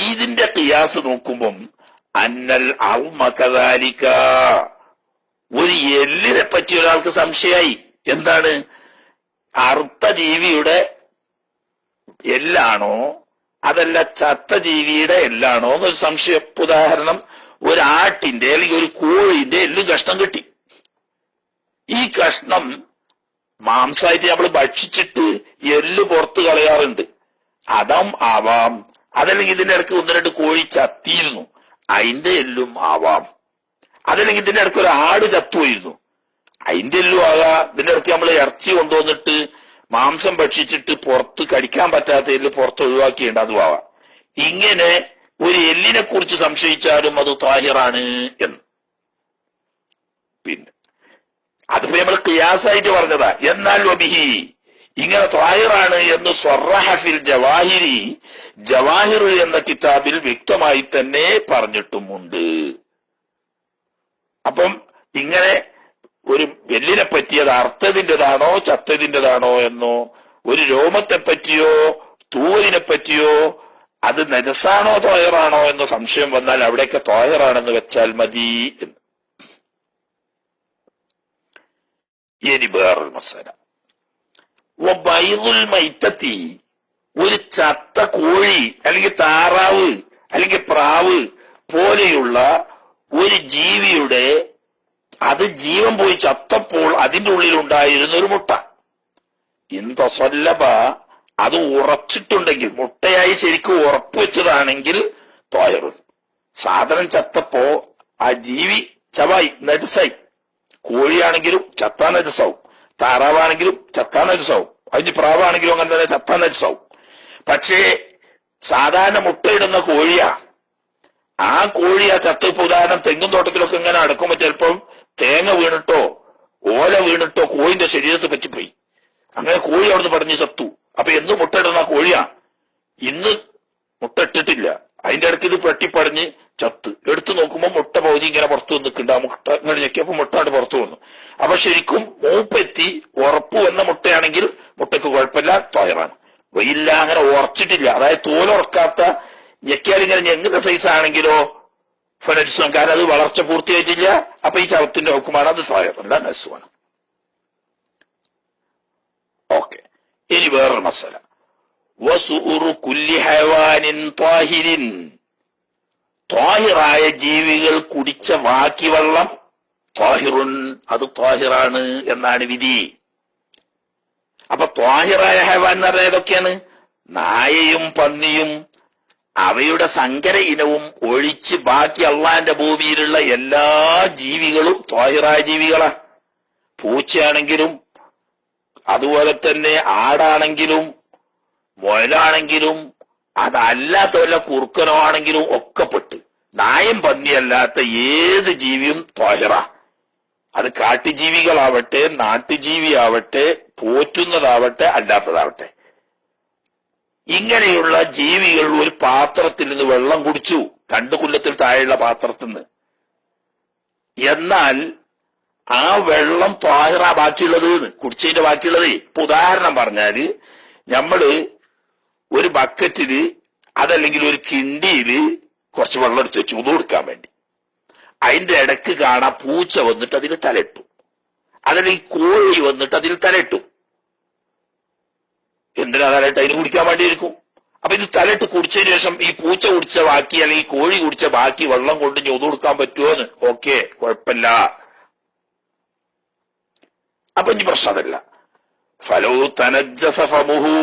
[SPEAKER 1] ഇതിന്റെ ഖിയാസ് നോക്കുമ്പം അന്നൽ ഔമകദാലിക, ഒരു എല്ലിനെ പറ്റി ഒരാൾക്ക് സംശയമായി. എന്താണ്? അർത്ഥ ജീവിയുടെ എല്ലാണോ അതല്ല ചത്ത ജീവിയുടെ എല്ലാണോ എന്നൊരു സംശയം. ഉദാഹരണം, ഒരു ആട്ടിന്റെ അല്ലെങ്കിൽ ഒരു കോഴിന്റെ എല്ലും കഷ്ണം കിട്ടി. ഈ കഷ്ണം മാംസമായിട്ട് നമ്മൾ ഭക്ഷിച്ചിട്ട് എല്ല് പുറത്ത് കളയാറുണ്ട്. അതും ആവാം. അതല്ലെങ്കിൽ ഇതിന്റെ ഇടയ്ക്ക് 1-2 കോഴി ചത്തിയിരുന്നു, അതിന്റെ എല്ലും ആവാം. അതല്ലെങ്കിൽ ഇതിന്റെ ഇടയ്ക്ക് ഒരു ആട് ചത്തുപോയിരുന്നു, അതിന്റെ എല്ലും ആകാം. ഇതിന്റെ ഇടയ്ക്ക് നമ്മൾ ഇറച്ചി കൊണ്ടുവന്നിട്ട് മാംസം ഭക്ഷിച്ചിട്ട് പുറത്ത് കടിക്കാൻ പറ്റാത്ത എല്ല് പുറത്ത് ഒഴിവാക്കിയുണ്ട്, അതും ആവാം. ഇങ്ങനെ ഒരു എല്ലിനെ കുറിച്ച് സംശയിച്ചാലും അത് ത്വാഹിറാണ് എന്ന്. പിന്നെ അതിപ്പോ നമ്മൾ ഖിയാസായിട്ട് പറഞ്ഞതാ. എന്നാൽ വബിഹി, ഇങ്ങനെ ത്വാഹിറാണ് എന്ന് സ്വറഹ ഫിൽ ജവാഹിരി, ജവാഹിർ എന്ന കിതാബിൽ വ്യക്തമായി തന്നെ പറഞ്ഞിട്ടുമുണ്ട്. അപ്പം ഇങ്ങനെ ഒരു എല്ലിനെ പറ്റി അത് അർത്ഥതിൻ്റെതാണോ ചത്തതിൻ്റെതാണോ എന്നോ, ഒരു രോമത്തെ പറ്റിയോ തൂവലിനെ പറ്റിയോ അത് നജസാണോ ത്വാഹിറാണോ എന്നോ സംശയം വന്നാൽ അവിടെയൊക്കെ ത്വാഹിറാണെന്ന് വെച്ചാൽ മതി എന്ന്. ഇനി വേറൊരു മസാല, ബൈദുൽ മൈത്തത്തി, ഒരു ചത്ത കോഴി അല്ലെങ്കിൽ താറാവ് അല്ലെങ്കിൽ പ്രാവ് പോലെയുള്ള ഒരു ജീവിയുടെ അത് ജീവൻ പോയി ചത്തപ്പോൾ അതിന്റെ ഉള്ളിൽ ഉണ്ടായിരുന്ന ഒരു മുട്ട, ഇന്തസല്ലബ, അത് ഉറച്ചിട്ടുണ്ടെങ്കിൽ, മുട്ടയായി ശരിക്കും ഉറപ്പ് വെച്ചതാണെങ്കിൽ ത്വാഹിറുൻ. സാധനം ചത്തപ്പോ ആ ജീവി ചവായി നജസായി. കോഴിയാണെങ്കിലും ചത്താ നജസാവും, താറാവാണെങ്കിലും ചത്താ നജസാവും, അതിന് പ്രാവാണെങ്കിലും അങ്ങനെ തന്നെ ചത്താ നജസാവും. പക്ഷേ സാധാരണ മുട്ടയിടുന്ന കോഴിയാ, ആ കോഴിയാ ചത്ത്. ഇപ്പൊ ഉദാഹരണം തെങ്ങും തോട്ടത്തിലൊക്കെ ഇങ്ങനെ അടക്കുമ്പോ ചിലപ്പം തേങ്ങ വീണിട്ടോ ഓല വീണിട്ടോ കോഴിന്റെ ശരീരത്ത് പറ്റിപ്പോയി, അങ്ങനെ കോഴി അവിടുന്ന് പടഞ്ഞ് ചത്തു. അപ്പൊ എന്ന് മുട്ടയിടുന്ന കോഴിയാ, ഇന്ന് മുട്ട ഇട്ടിട്ടില്ല, അതിന്റെ ഇടയ്ക്ക് ഇത് പെട്ടിപ്പടഞ്ഞ് ചത്ത്. എടുത്തു നോക്കുമ്പോ മുട്ട പകുതി ഇങ്ങനെ പുറത്തു വന്നിട്ടുണ്ട്. ആ മുട്ട ഇങ്ങനെ ഞെക്കിയപ്പോ മുട്ട പുറത്തു വന്നു. അപ്പൊ ശരിക്കും മൂപ്പെത്തി ഉറപ്പ് വന്ന മുട്ടയാണെങ്കിൽ മുട്ടയ്ക്ക് കുഴപ്പമില്ല, ത്വാഹിറാണ്. വെയില്ല അങ്ങനെ ഉറച്ചിട്ടില്ല, അതായത് തോലുറക്കാത്ത ഞെക്കിയാൽ ഇങ്ങനെ ഞെങ്ങുന്ന സൈസ് ആണെങ്കിലോ ഫനജുസാൻ, കാരണം അത് വളർച്ച പൂർത്തിയായിട്ടില്ല. അപ്പൊ ഈ ചവത്തിന്റെ ഹുക്കുമാണ്, അത് ത്വാഹിറല്ല, നജസാണ്. ഓക്കെ. ഇനി വേറൊരു മസല, വസുഉറു കുല്ലി ഹയവാനിൻ ത്വാഹിരിൻ, ത്വാഹിറായ ജീവികൾ കുടിച്ച ബാക്കി വെള്ളം ത്വാഹിറുൻ, അത് ത്വാഹിറാണ് എന്നാണ് വിധി. അപ്പൊ ത്വാഹിറായ ഹയവാൻ എന്ന് പറഞ്ഞാൽ ഏതൊക്കെയാണ്? നായയും പന്നിയും അവയുടെ സങ്കര ഇനവും ഒഴിച്ച് ബാക്കി അള്ളാന്റെ ഭൂമിയിലുള്ള എല്ലാ ജീവികളും ത്വാഹിറായ ജീവികളാ. പൂച്ചയാണെങ്കിലും അതുപോലെ തന്നെ ആടാണെങ്കിലും മുയലാണെങ്കിലും അതല്ലാത്ത വല്ല കുറുക്കനോ ആണെങ്കിലും ഒക്കെ പെട്ട്. നായം പന്നിയല്ലാത്ത ഏത് ജീവിയും ത്വാഹിറ. അത് കാട്ടുജീവികളാവട്ടെ നാട്ടുജീവിയാവട്ടെ പോറ്റുന്നതാവട്ടെ അല്ലാത്തതാവട്ടെ. ഇങ്ങനെയുള്ള ജീവികൾ ഒരു പാത്രത്തിൽ നിന്ന് വെള്ളം കുടിച്ചു, 2 കൊല്ലത്തിൽ താഴെയുള്ള പാത്രത്തിൽ നിന്ന്. എന്നാൽ ആ വെള്ളം ത്വാഹിറ ബാക്കിയുള്ളത് കുടിച്ചതിന്റെ ബാക്കിയുള്ളത്. ഇപ്പൊ ഉദാഹരണം പറഞ്ഞാല് നമ്മള് ഒരു ബക്കറ്റില് അതല്ലെങ്കിൽ ഒരു കിണ്ടിയില് കുറച്ച് വെള്ളം എടുത്ത് വെച്ചു ഉദു കൊടുക്കാൻ വേണ്ടി. അതിന്റെ ഇടക്ക് കാണാം പൂച്ച വന്നിട്ട് അതിൽ തലയിട്ടു, അതല്ലെങ്കിൽ കോഴി വന്നിട്ട് അതിൽ തലയിട്ടു. എന്തിനാ തലയിട്ട്? അതിന് കുടിക്കാൻ വേണ്ടിയിരിക്കും. അപ്പൊ ഇത് തലയിട്ട് കുടിച്ചതിന് ശേഷം ഈ പൂച്ച കുടിച്ച ബാക്കി അല്ലെങ്കിൽ കോഴി കുടിച്ച ബാക്കി വെള്ളം കൊണ്ട് ഉദു കൊടുക്കാൻ പറ്റുമോന്ന്? ഓക്കെ, കുഴപ്പമില്ല. അപ്പൊ ഇനി പ്രശ്നം അതല്ല. ഫലോ തനജ്ജസ ഫമുഹു,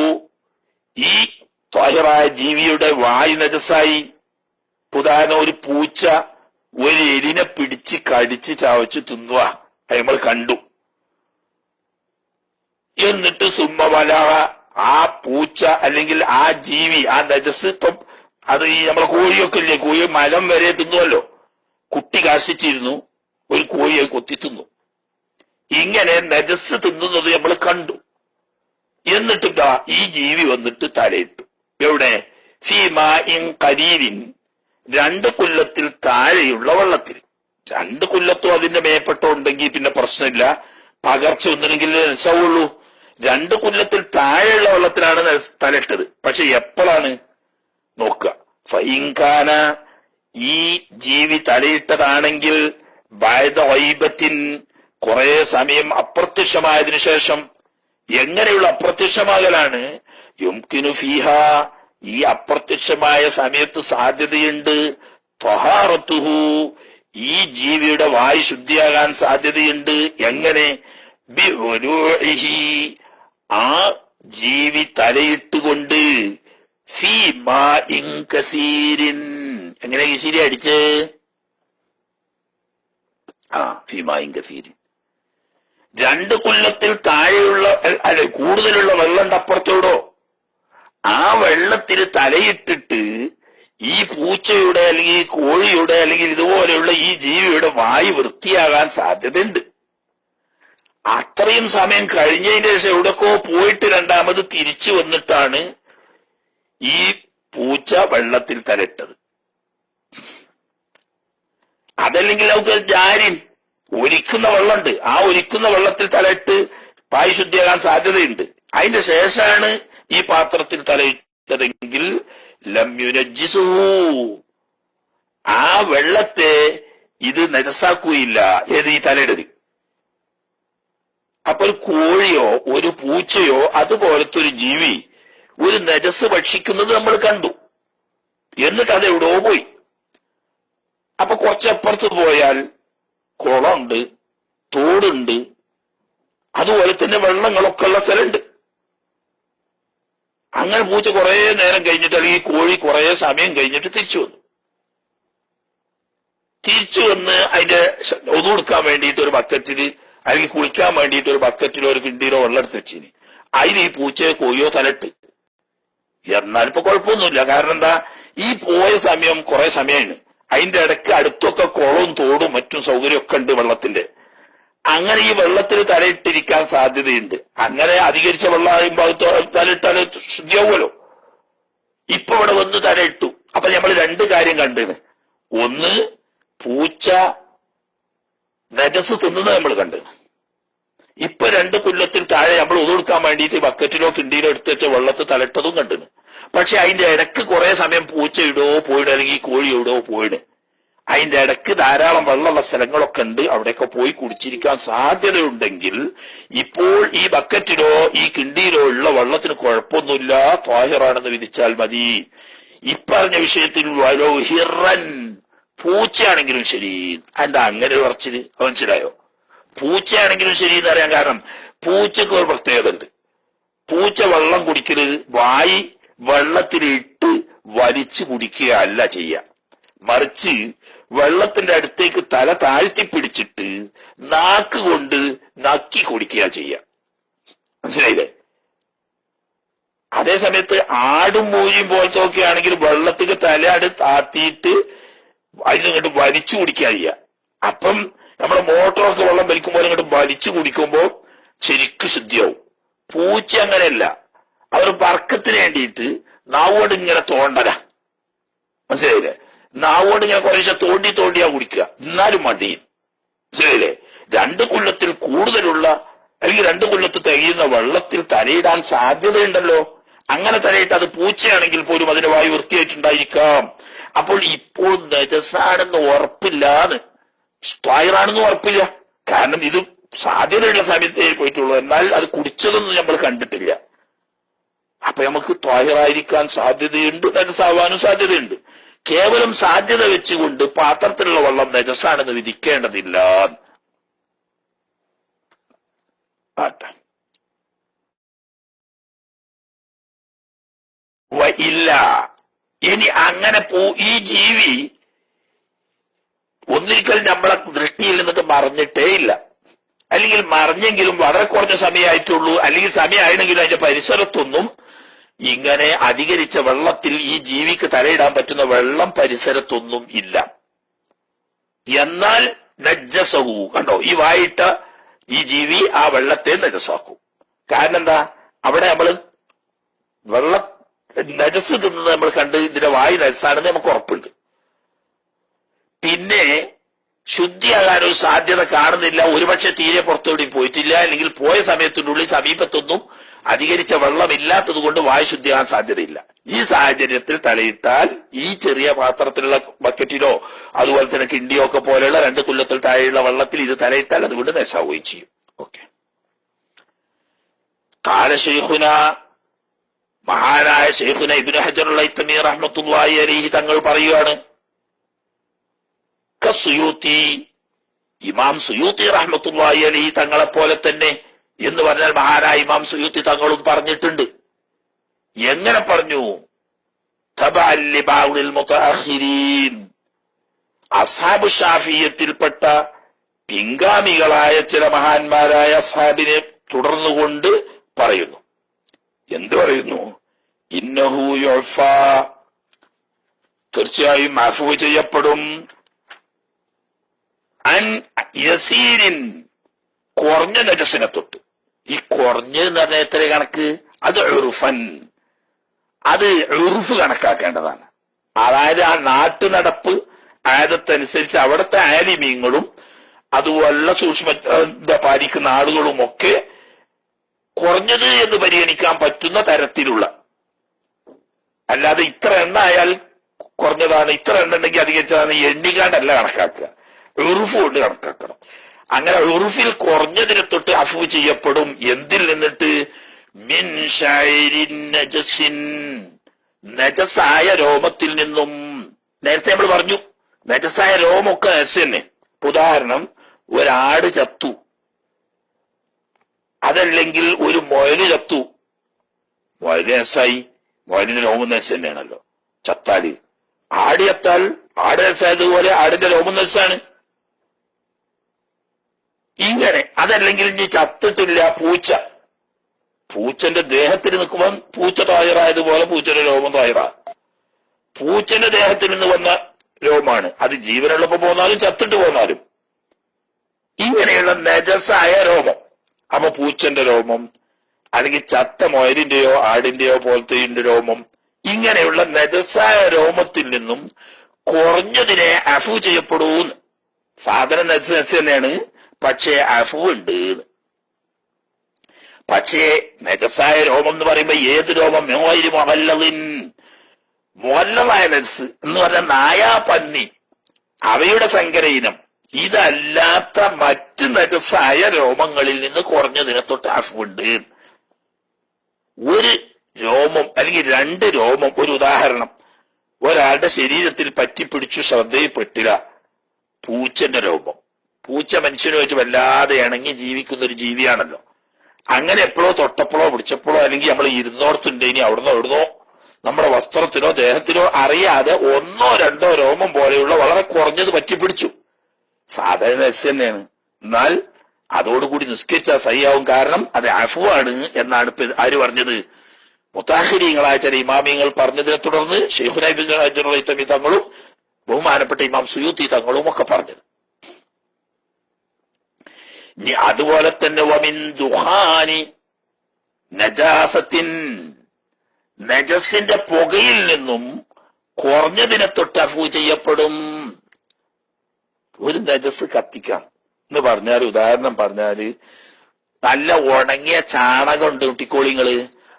[SPEAKER 1] ഈ ത്വാഹിറായ ജീവിയുടെ വായു നജസായി. ഉദാഹരണം, ഒരു പൂച്ച ഒരു എലിനെ പിടിച്ച് കടിച്ച് ചവച്ച് തിന്നുക, നമ്മൾ കണ്ടു. എന്നിട്ട് സുമ്മവല, ആ പൂച്ച അല്ലെങ്കിൽ ആ ജീവി, ആ നജസ്, ഇപ്പം അത് ഈ നമ്മളെ കോഴിയൊക്കെ ഇല്ലേ, കോഴി മരം വരെ തിന്നുവല്ലോ. കുട്ടി കാശിച്ചിരുന്നു, ഒരു കോഴിയെ കൊത്തി തിന്നു. ഇങ്ങനെ നജസ് തിന്നുന്നത് നമ്മൾ കണ്ടു. എന്നിട്ട് ഈ ജീവി വന്നിട്ട് തലയിട്ടു. എവിടെ? ഫീമാഇൻ ഖലീലിൻ, 2 കൊല്ലത്തിൽ താഴെയുള്ള വെള്ളത്തിൽ. 2 കൊല്ലത്തോ അതിന്റെ മേപ്പെട്ടോ ഉണ്ടെങ്കിൽ പിന്നെ പ്രശ്നമില്ല, പകർച്ച ഒന്നിനെങ്കിൽ രസമുള്ളൂ. 2 കൊല്ലത്തിൽ താഴെയുള്ള വെള്ളത്തിലാണ് തലയിട്ടത്. പക്ഷെ എപ്പോഴാണ് നോക്കുക? ഫൈൻകാന, ഈ ജീവി തലയിട്ടതാണെങ്കിൽ ബഅദ ഗൈബത്തിൻ, കുറെ സമയം അപ്രത്യക്ഷമായതിനു ശേഷം. എങ്ങനെയുള്ള അപ്രത്യക്ഷമാകലാണ്? യുംകിനു ഫീഹ, ഈ അപ്രത്യക്ഷമായ സമയത്ത് സാധ്യതയുണ്ട് ത്വഹാറത്തുഹു, ഈ ജീവിയുടെ വായു ശുദ്ധിയാകാൻ സാധ്യതയുണ്ട്. എങ്ങനെ? ബിഉലൂഇഹി, ആ ജീവി തലയിട്ടുകൊണ്ട് ഫീ മാഇൻ കസീരിൻ. എങ്ങനെ കിശിരി അടിച്ച്? ഫീ മാഇൻ കസീരിൻ. 2 കൊല്ലത്തിൽ താഴെയുള്ള അല്ലെ കൂടുതലുള്ള വെള്ളം അപ്പുറത്തോടോ, ആ വെള്ളത്തിൽ തലയിട്ടിട്ട് ഈ പൂച്ചയുടെ അല്ലെങ്കിൽ കോഴിയുടെ അല്ലെങ്കിൽ ഇതുപോലെയുള്ള ഈ ജീവിയുടെ വായു വൃത്തിയാകാൻ സാധ്യതയുണ്ട്. അത്രയും സമയം കഴിഞ്ഞതിന് ശേഷം എവിടെക്കോ പോയിട്ട് രണ്ടാമത് തിരിച്ചു വന്നിട്ടാണ് ഈ പൂച്ച വെള്ളത്തിൽ തലയിട്ടത്. അതല്ലെങ്കിൽ നമുക്ക് ജാരിൻ, ഒലിക്കുന്ന വെള്ളമുണ്ട്, ആ ഒലിക്കുന്ന വെള്ളത്തിൽ തലയിട്ട് പായ് ശുദ്ധിയാകാൻ സാധ്യതയുണ്ട്. അതിന്റെ ശേഷമാണ് ഈ പാത്രത്തിൽ തലയിട്ടതെങ്കിൽ ലം യുനജ്ജിസുഹു, ആ വെള്ളത്തെ ഇത് നജസാക്കുകയില്ല. ഏത്? ഈ തലയിടത്. അപ്പൊ ഒരു കോഴിയോ ഒരു പൂച്ചയോ അതുപോലത്തെ ഒരു ജീവി ഒരു നജസ് ഭക്ഷിക്കുന്നത് നമ്മൾ കണ്ടു, എന്നിട്ട് അത് എവിടെയോ പോയി. അപ്പൊ കുറച്ചപ്പുറത്ത് പോയാൽ കുളമുണ്ട്, തോടുണ്ട്, അതുപോലെ തന്നെ വെള്ളങ്ങളൊക്കെ ഉള്ള സ്ഥലമുണ്ട്. അങ്ങനെ പൂച്ച കുറെ നേരം കഴിഞ്ഞിട്ട് അല്ലെങ്കിൽ കോഴി കുറെ സമയം കഴിഞ്ഞിട്ട് തിരിച്ചു വന്നു. തിരിച്ചു വന്ന് അതിന്റെ ഒതു കൊടുക്കാൻ വേണ്ടിയിട്ട് ഒരു ബക്കറ്റിൽ അല്ലെങ്കിൽ കുളിക്കാൻ വേണ്ടിയിട്ട് ഒരു ബക്കറ്റിലോ ഒരു കിണ്ടിയിലോ വെള്ളം എടുത്ത് വെച്ചിന്. അതിൽ ഈ പൂച്ചയോ കോഴിയോ തലട്ട്. എന്നാൽ ഇപ്പൊ കുഴപ്പമൊന്നുമില്ല. കാരണം എന്താ, ഈ പോയ സമയം കുറെ സമയമാണ്. അതിന്റെ ഇടയ്ക്ക് അടുത്തൊക്കെ കുളവും തോടും മറ്റും സൗകര്യമൊക്കെ ഉണ്ട് വെള്ളത്തിന്റെ. അങ്ങനെ ഈ വെള്ളത്തിൽ തലയിട്ടിരിക്കാൻ സാധ്യതയുണ്ട്. അങ്ങനെ അധികരിച്ച വെള്ളം ആകുമ്പോൾ തലയിട്ടാൽ ശുദ്ധിയാവുമല്ലോ. ഇപ്പൊ ഇവിടെ വന്ന് തലയിട്ടു. അപ്പൊ നമ്മൾ രണ്ട് കാര്യം കണ്ടിന്. ഒന്ന്, പൂച്ച നജസ് തിന്നുന്നത് നമ്മൾ കണ്ടിന്. ഇപ്പൊ 2 കൊല്ലത്തിൽ താഴെ നമ്മൾ ഒതുകൊടുക്കാൻ വേണ്ടിയിട്ട് ബക്കറ്റിലോ കിണ്ടിയിലോ എടുത്ത് വെച്ച വെള്ളത്തിൽ തലയിട്ടതും കണ്ടിന്. പക്ഷെ അതിന്റെ ഇടയ്ക്ക് കുറെ സമയം പൂച്ച ഇടോ പോയിട് അല്ലെങ്കിൽ കോഴി ഇടോ പോയിട്. അതിന്റെ ഇടയ്ക്ക് ധാരാളം വെള്ളമുള്ള സ്ഥലങ്ങളൊക്കെ ഉണ്ട്. അവിടെയൊക്കെ പോയി കുടിച്ചിരിക്കാൻ സാധ്യതയുണ്ടെങ്കിൽ ഇപ്പോൾ ഈ ബക്കറ്റിലോ ഈ കിണ്ടിയിലോ ഉള്ള വെള്ളത്തിന് കുഴപ്പമൊന്നുമില്ല, ത്വാഹിറാണെന്ന് വിധിച്ചാൽ മതി. ഇപ്പറഞ്ഞ വിഷയത്തിൽ വലോ ഹിറൻ, പൂച്ചയാണെങ്കിലും ശരി. എന്താ അങ്ങനെ ഒരു പറച്ചില്? മനസ്സിലായോ? പൂച്ചയാണെങ്കിലും ശരി എന്ന് അറിയാൻ കാരണം പൂച്ചക്ക് ഒരു പ്രത്യേകത ഉണ്ട്. പൂച്ച വെള്ളം കുടിക്കരുത് വായി വെള്ളത്തിലിട്ട് വലിച്ചു കുടിക്കുകയല്ല ചെയ്യുക. മറിച്ച് വെള്ളത്തിന്റെ അടുത്തേക്ക് തല താഴ്ത്തി പിടിച്ചിട്ട് നാക്ക് കൊണ്ട് നക്കി കുടിക്കുക ചെയ്യുക. മനസ്സിലായില്ലേ? അതേ സമയത്ത് ആടും മൂരിയും പോലത്തെ ഒക്കെ ആണെങ്കിൽ വെള്ളത്തിൽ തലയാട് താത്തിയിട്ട് അതിനിങ്ങോട്ട് വലിച്ചു കുടിക്കുക ചെയ്യുക. അപ്പം നമ്മുടെ മോട്ടറൊക്കെ വെള്ളം വലിക്കുമ്പോൾ ഇങ്ങോട്ട് വലിച്ചു കുടിക്കുമ്പോൾ ശരിക്കും ശുദ്ധിയാവും. പൂച്ച അങ്ങനെയല്ല. അവർ വർക്കത്തിന് വേണ്ടിയിട്ട് നാവോട് ഇങ്ങനെ തോണ്ടല. മനസ്സിലായില്ലേ? നാവോട് ഇങ്ങനെ കുറേശ്ശെ തോണ്ടിയാ കുടിക്കുക. എന്നാലും മതി. മനസ്സിലായില്ലേ? 2 കൊല്ലത്തിൽ കൂടുതലുള്ള അല്ലെങ്കിൽ 2 കൊല്ലത്ത് തികയുന്ന വെള്ളത്തിൽ തലയിടാൻ സാധ്യതയുണ്ടല്ലോ. അങ്ങനെ തലയിട്ട് അത് പൂച്ചയാണെങ്കിൽ പോലും അതിന്റെ വായു വൃത്തിയായിട്ടുണ്ടായിരിക്കാം. അപ്പോൾ ഇപ്പോൾ നജസാണെന്ന് ഉറപ്പില്ലാന്ന്, ത്വാഹിറാണെന്ന് ഉറപ്പില്ല. കാരണം ഇത് സാധ്യതയുള്ള സമയത്തേ പോയിട്ടുള്ളൂ. എന്നാൽ അത് കുടിച്ചതൊന്നും നമ്മൾ കണ്ടിട്ടില്ല. അപ്പൊ നമുക്ക് ത്വാഹിറായിരിക്കാൻ സാധ്യതയുണ്ട്, നജസാവാനും സാധ്യതയുണ്ട്. കേവലം സാധ്യത വെച്ചുകൊണ്ട് പാത്രത്തിലുള്ള വെള്ളം നജസാണെന്ന് വിധിക്കേണ്ടതില്ല. ഇല്ല, ഇനി അങ്ങനെ ഈ ജീവി ഒന്നിരിക്കൽ നമ്മളെ ദൃഷ്ടിയിൽ നിന്നിട്ട് മറഞ്ഞിട്ടേ ഇല്ല. അല്ലെങ്കിൽ മറിഞ്ഞെങ്കിലും വളരെ കുറഞ്ഞ സമയമായിട്ടുള്ളൂ, അല്ലെങ്കിൽ സമയമായിരുന്നെങ്കിലും അതിന്റെ പരിസരത്തൊന്നും ഇങ്ങനെ അധികരിച്ച വെള്ളത്തിൽ ഈ ജീവിക്ക് തലയിടാൻ പറ്റുന്ന വെള്ളം പരിസരത്തൊന്നും ഇല്ല. എന്നാൽ നജ്ജസഹു, കണ്ടോ, ഈ വായിട്ട ഈ ജീവി ആ വെള്ളത്തെ നജസാക്കും. കാരണം എന്താ, അവിടെ നമ്മൾ വെള്ളം നജസ് തിന്നത് നമ്മൾ കണ്ട് ഇതിന്റെ വായു നജസാണെന്ന് നമുക്ക് ഉറപ്പുണ്ട്. പിന്നെ ശുദ്ധിയാകാൻ ഒരു സാധ്യത കാണുന്നില്ല. ഒരുപക്ഷെ തീരെ പുറത്തോടെയും പോയിട്ടില്ല, അല്ലെങ്കിൽ പോയ സമയത്തിനുള്ളിൽ സമീപത്തൊന്നും അധികരിച്ച വെള്ളമില്ലാത്തത് കൊണ്ട് വായു ശുദ്ധിയാകാൻ സാധ്യതയില്ല. ഈ സാഹചര്യത്തിൽ തലയിട്ടാൽ ഈ ചെറിയ പാത്രത്തിലുള്ള ബക്കറ്റിലോ അതുപോലെ തന്നെ കിണ്ടിയോ ഒക്കെ പോലെയുള്ള 2 കൊല്ലത്തിൽ താഴെയുള്ള വെള്ളത്തിൽ ഇത് തലയിട്ടാൽ അതുകൊണ്ട് നശാവുകയും ചെയ്യും. ഓക്കെ. കാല ശൈഖുന, മഹാനായ ശൈഖുന ഇബ്നു ഹജറുൽ ഹൈതമി റഹ്മത്തുള്ളാഹി അലൈഹി തങ്ങൾ പറയുകയാണ്, കസുയൂത്തി, ഇമാം സുയൂത്തി റഹ്മത്തുള്ളാഹി അലൈഹി തങ്ങളെ പോലെ തന്നെ എന്ന് പറഞ്ഞാൽ മഹാനായ ഇമാം സുയൂത്തി തങ്ങളും പറഞ്ഞിട്ടുണ്ട്. എങ്ങനെ പറഞ്ഞു? തബഅൻ ലിബഅദിൽ മുതഅഖിരീൻ, അസ്ഹാബു ശാഫിയ്യത്തിൽപ്പെട്ട പിൻഗാമികളായ ചില മഹാന്മാരായ അസ്ഹാബിനെ തുടർന്നുകൊണ്ട് പറയുന്നു. എന്ത് പറയുന്നു? ഇന്നഹു യുഫാ, തീർച്ചയായും മാഫൂ ചെയ്യപ്പെടും, അൻ യസീരിൻ, കുറഞ്ഞ നജസിനെ തൊട്ട്. ഈ കുറഞ്ഞെന്ന് പറഞ്ഞാൽ എത്ര കണക്ക്? അത് ഉറുഫൻ, അത് ഉറുഫ് കണക്കാക്കേണ്ടതാണ്. അതായത് ആ നാട്ടു നടപ്പ് ആദത്തനുസരിച്ച് അവിടുത്തെ ആലിമീങ്ങളും അതുപോലുള്ള സൂക്ഷ്മത പാലിക്കുന്ന ആളുകളും ഒക്കെ കുറഞ്ഞത് എന്ന് പരിഗണിക്കാൻ പറ്റുന്ന തരത്തിലുള്ള, അല്ലാതെ ഇത്ര എണ്ണ ആയാൽ കുറഞ്ഞതാണ്, ഇത്ര എണ്ണ ഉണ്ടെങ്കിൽ അധികരിച്ചതാണ് എണ്ണിക്കാണ്ടല്ല കണക്കാക്കുക, ഉറുഫ് കൊണ്ട് കണക്കാക്കണം. അങ്ങനെ ഉറുഫിൽ കുറഞ്ഞതിനെ തൊട്ട് അഫ്വ് ചെയ്യപ്പെടും. എന്തിൽ നിന്നിട്ട്? മിൻ ശൈരിൻ നജസിൻ, നജസായ രോമത്തിൽ നിന്നും. നേരത്തെ നമ്മൾ പറഞ്ഞു നജസായ രോമമൊക്കെ നജസ് തന്നെ. ഉദാഹരണം, ഒരാട് ചത്തു, അതല്ലെങ്കിൽ ഒരു മുയല് ചത്തു, മുയല് നജസായി, മുയലിന്റെ രോമം നജസ് തന്നെയാണല്ലോ ചത്താല്. ആട് ചത്താൽ ആട് നജസായതുപോലെ ആടിന്റെ രോമം നജസാണ്. ഇങ്ങനെ. അതല്ലെങ്കിൽ ഇനി ചത്തിട്ടില്ല പൂച്ച, പൂച്ചന്റെ ദേഹത്തിൽ നിൽക്കുമ്പോൾ പൂച്ച തായറായതുപോലെ പൂച്ചയുടെ രോമം തായറ. പൂച്ചന്റെ ദേഹത്തിൽ നിന്ന് വന്ന രോമാണ്, അത് ജീവനുള്ളപ്പോ പോന്നാലും ചത്തിട്ട് പോന്നാലും. ഇങ്ങനെയുള്ള നജസായ രോമം. അപ്പൊ പൂച്ചന്റെ രോമം, അല്ലെങ്കിൽ ചത്ത മൊയലിന്റെയോ ആടിന്റെയോ പോലത്തെ രോമം, ഇങ്ങനെയുള്ള നജസായ രോമത്തിൽ നിന്നും കുറഞ്ഞതിനെ അഫു ചെയ്യപ്പെടൂന്ന്. സാധനം നജസ് തന്നെയാണ്, പക്ഷേ അഫു ഉണ്ട്. പക്ഷേ നജസായ രോമം എന്ന് പറയുമ്പോ ഏത് രോമം? മുഅല്ലമായ നജസ് എന്ന് പറഞ്ഞ നായാ, പന്നി, അവയുടെ സങ്കര ഇനം. ഇതല്ലാത്ത മറ്റ് നജസായ രോമങ്ങളിൽ നിന്ന് കുറഞ്ഞതിനെ തൊട്ട് അഫുണ്ട്. ഒരു രോമം അല്ലെങ്കിൽ രണ്ട് രോമം, ഒരു ഉദാഹരണം, ഒരാളുടെ ശരീരത്തിൽ പറ്റിപ്പിടിച്ചു ശ്രദ്ധയിൽപ്പെട്ടില്ല, പൂച്ചന്റെ രോമം. പൂച്ച മനുഷ്യനുമായിട്ട് വല്ലാതെ ഇണങ്ങി ജീവിക്കുന്ന ഒരു ജീവിയാണല്ലോ. അങ്ങനെ എപ്പോഴോ തൊട്ടപ്പോഴോ പിടിച്ചപ്പോഴോ അല്ലെങ്കിൽ നമ്മൾ ഇരുന്നോടത്തുണ്ട്, ഇനി അവിടുന്നോ എവിടുന്നോ നമ്മുടെ വസ്ത്രത്തിനോ ദേഹത്തിനോ അറിയാതെ ഒന്നോ രണ്ടോ രോമം പോലെയുള്ള വളരെ കുറഞ്ഞത് പറ്റിപ്പിടിച്ചു, സാധാരണ നജസ് തന്നെയാണ്. എന്നാൽ അതോടുകൂടി നിസ്കരിച്ചാൽ സഹിയാവും. കാരണം അത് അഫ്വാണ് എന്നാണ് ഇപ്പൊ ആര് പറഞ്ഞത്? മുതാഹിരീങ്ങളായ ചില ഇമാമിയങ്ങൾ പറഞ്ഞതിനെ തുടർന്ന് ശൈഖുനാ ഇബ്നു ഹജർ ഹൈതമി തങ്ങളും ബഹുമാനപ്പെട്ട ഇമാം സുയൂത്തി തങ്ങളും ഒക്കെ പറഞ്ഞത്. അതുപോലെ തന്നെ വമിൻ ദുഹാനി നജാസത്തിൻ, നജസിന്റെ പുകയിൽ നിന്നും കുറഞ്ഞതിനെ തൊട്ട് അഫ്വ് ചെയ്യപ്പെടും. ഒരു നജസ് കത്തിക്കാം എന്ന് പറഞ്ഞാൽ, ഉദാഹരണം പറഞ്ഞാല്, നല്ല ഉണങ്ങിയ ചാണകം ഉണ്ട് കുട്ടിക്കോളിങ്ങള്,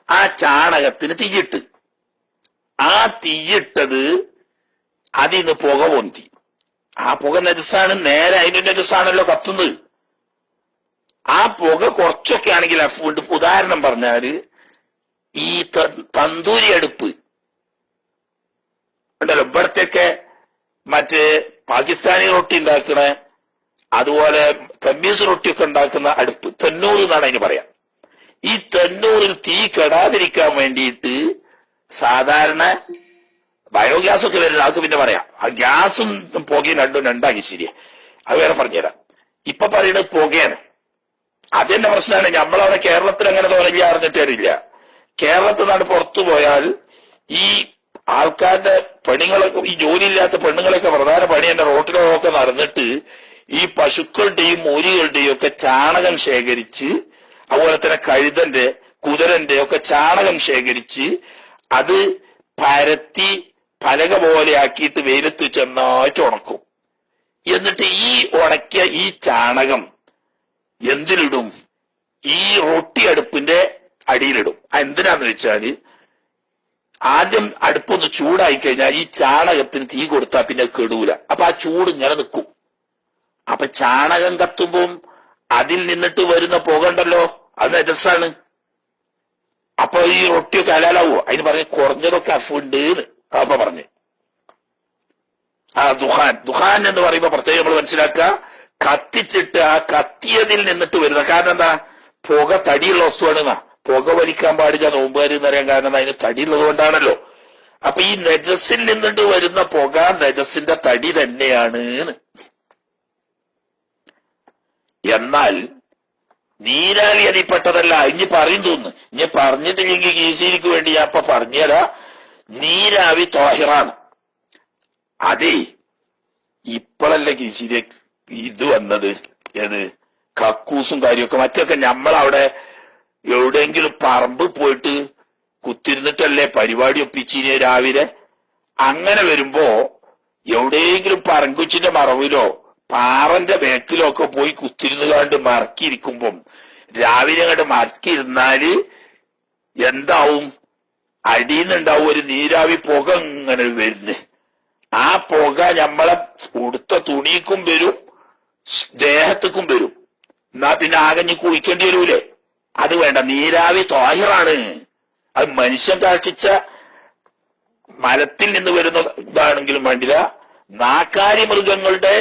[SPEAKER 1] ആ ചാണകത്തിന് തീയിട്ട്, ആ തീയിട്ടത് അതിന്ന് പുക പൊന്തി, ആ പുക നജസാണ്, നേരെ അതിന് നജസാണല്ലോ കത്തുന്നത്. ആ പുക കുറച്ചൊക്കെ ആണെങ്കിൽ അഫ്വുണ്ട്. ഉദാഹരണം പറഞ്ഞാല്, ഈ തന്തൂരി അടുപ്പ് ഉണ്ടല്ലോ, ഇവിടത്തെയൊക്കെ മറ്റേ പാകിസ്ഥാനി റൊട്ടി ഉണ്ടാക്കണ, അതുപോലെ തമ്മീസ് റൊട്ടിയൊക്കെ ഉണ്ടാക്കുന്ന അടുപ്പ്, തെന്നൂറ് എന്നാണ് അതിന് പറയാം. ഈ തെന്നൂറിൽ തീ കെടാതിരിക്കാൻ വേണ്ടിയിട്ട് സാധാരണ ബയോഗ്യാസ് ഒക്കെ വരുന്നത്, ആൾക്ക് പിന്നെ പറയാം. ആ ഗ്യാസും പുകയും രണ്ടും രണ്ടാക്കി ശരിയാ, അത് വേറെ പറഞ്ഞുതരാം. ഇപ്പൊ പറയുന്നത് പുകയാണ്. അതെന്നെ പ്രശ്നമാണ്. നമ്മളവിടെ കേരളത്തിൽ അങ്ങനെ തോന്നില്ല, അറിഞ്ഞിട്ടില്ല. കേരളത്തിൽ നിന്നാണ് പുറത്തു പോയാൽ ഈ ആൾക്കാരുടെ പെണ്ണുങ്ങളൊക്കെ, ഈ ജോലിയില്ലാത്ത പെണ്ണുങ്ങളൊക്കെ പ്രധാന പണി എന്റെ റോട്ടിലൊക്കെ നടന്നിട്ട് ഈ പശുക്കളുടെയും മൂരികളുടെയും ഒക്കെ ചാണകം ശേഖരിച്ച്, അതുപോലെ തന്നെ കഴുതന്റെ കുതിരന്റെ ഒക്കെ ചാണകം ശേഖരിച്ച് അത് പരത്തി പലക പോലെ ആക്കിയിട്ട് വെയിലത്ത് ചെന്നായിട്ട് ഉണക്കും. എന്നിട്ട് ഈ ഉണക്കിയ ഈ ചാണകം എന്തിലിടും? ഈ റൊട്ടി അടുപ്പിന്റെ അടിയിലിടും. എന്തിനാന്ന് വെച്ചാല്, ആദ്യം അടുപ്പൊന്ന് ചൂടായി കഴിഞ്ഞാൽ ഈ ചാണകത്തിന് തീ കൊടുത്താൽ പിന്നെ കെടൂല. അപ്പൊ ആ ചൂട് ഇങ്ങനെ നിൽക്കും. അപ്പൊ ചാണകം കത്തുമ്പം അതിൽ നിന്നിട്ട് വരുന്ന പുക ഉണ്ടല്ലോ, അത് നജസാണ്. അപ്പൊ ഈ റൊട്ടിയൊക്കെ ഹലാലാവോ? അതിന് പറഞ്ഞ് കുറഞ്ഞതൊക്കെ അഫുണ്ട് അപ്പൊ പറഞ്ഞ്. ആ ദുഹാൻ എന്ന് പറയുമ്പോ പ്രത്യേകം നമ്മൾ മനസ്സിലാക്കുക, കത്തിച്ചിട്ട് ആ കത്തിയതിൽ നിന്നിട്ട് വരുന്ന, കാരണം എന്താ? പുക തടിയുള്ള വസ്തുവാണ്. പുക വലിക്കാൻ പാടില്ല നോമ്പുകാർ എന്ന് പറയാൻ കാരണം അതിന് തടിയുള്ളത് കൊണ്ടാണല്ലോ. അപ്പൊ ഈ നജസിൽ നിന്നിട്ട് വരുന്ന പുക നജസിന്റെ തടി തന്നെയാണ്. എന്നാൽ നീരാവി അതിൽപ്പെട്ടതല്ല. ഇനി പറയും തോന്നുന്നു, ഇനി പറഞ്ഞിട്ടില്ലെങ്കിൽ കീശീരിക്ക് വേണ്ടി ഞാൻ അപ്പൊ പറഞ്ഞുതരാ. നീരാവി ത്വാഹിറാണ്. അതെ, ഇപ്പോഴല്ലേ കീശീരി ഇത് വന്നത്, ഏത് കക്കൂസും കാര്യമൊക്കെ. മറ്റൊക്കെ നമ്മളവിടെ എവിടെയെങ്കിലും പറമ്പ് പോയിട്ട് കുത്തിരുന്നിട്ടല്ലേ പരിപാടി ഒപ്പിച്ചിനെ രാവിലെ. അങ്ങനെ വരുമ്പോ എവിടെയെങ്കിലും പറങ്കുച്ചിന്റെ മറവിലോ പാറന്റെ ബേക്കിലൊക്കെ പോയി കുത്തിരുന്ന് കണ്ട് മറക്കിയിരിക്കുമ്പം രാവിലെ അങ്ങോട്ട് മറക്കിയിരുന്നാല് എന്താവും? അടിയിന്നുണ്ടാവും ഒരു നീരാവി പുക ഇങ്ങനെ വരുന്നു. ആ പുക നമ്മളെ ഉടുത്ത തുണിക്കും വരും, ദേഹത്തേക്കും വരും. എന്നാ പിന്നെ ആകഞ്ഞ് കുളിക്കേണ്ടി വരൂലേ? അത് വേണ്ട. നീരാവി ത്വാഹിറാണ്. അത് മനുഷ്യൻ കാഴ്ചിച്ച മലത്തിൽ നിന്ന് വരുന്ന ഇതാണെങ്കിലും വേണ്ടില്ല, നാക്കാരി മൃഗങ്ങളുടെ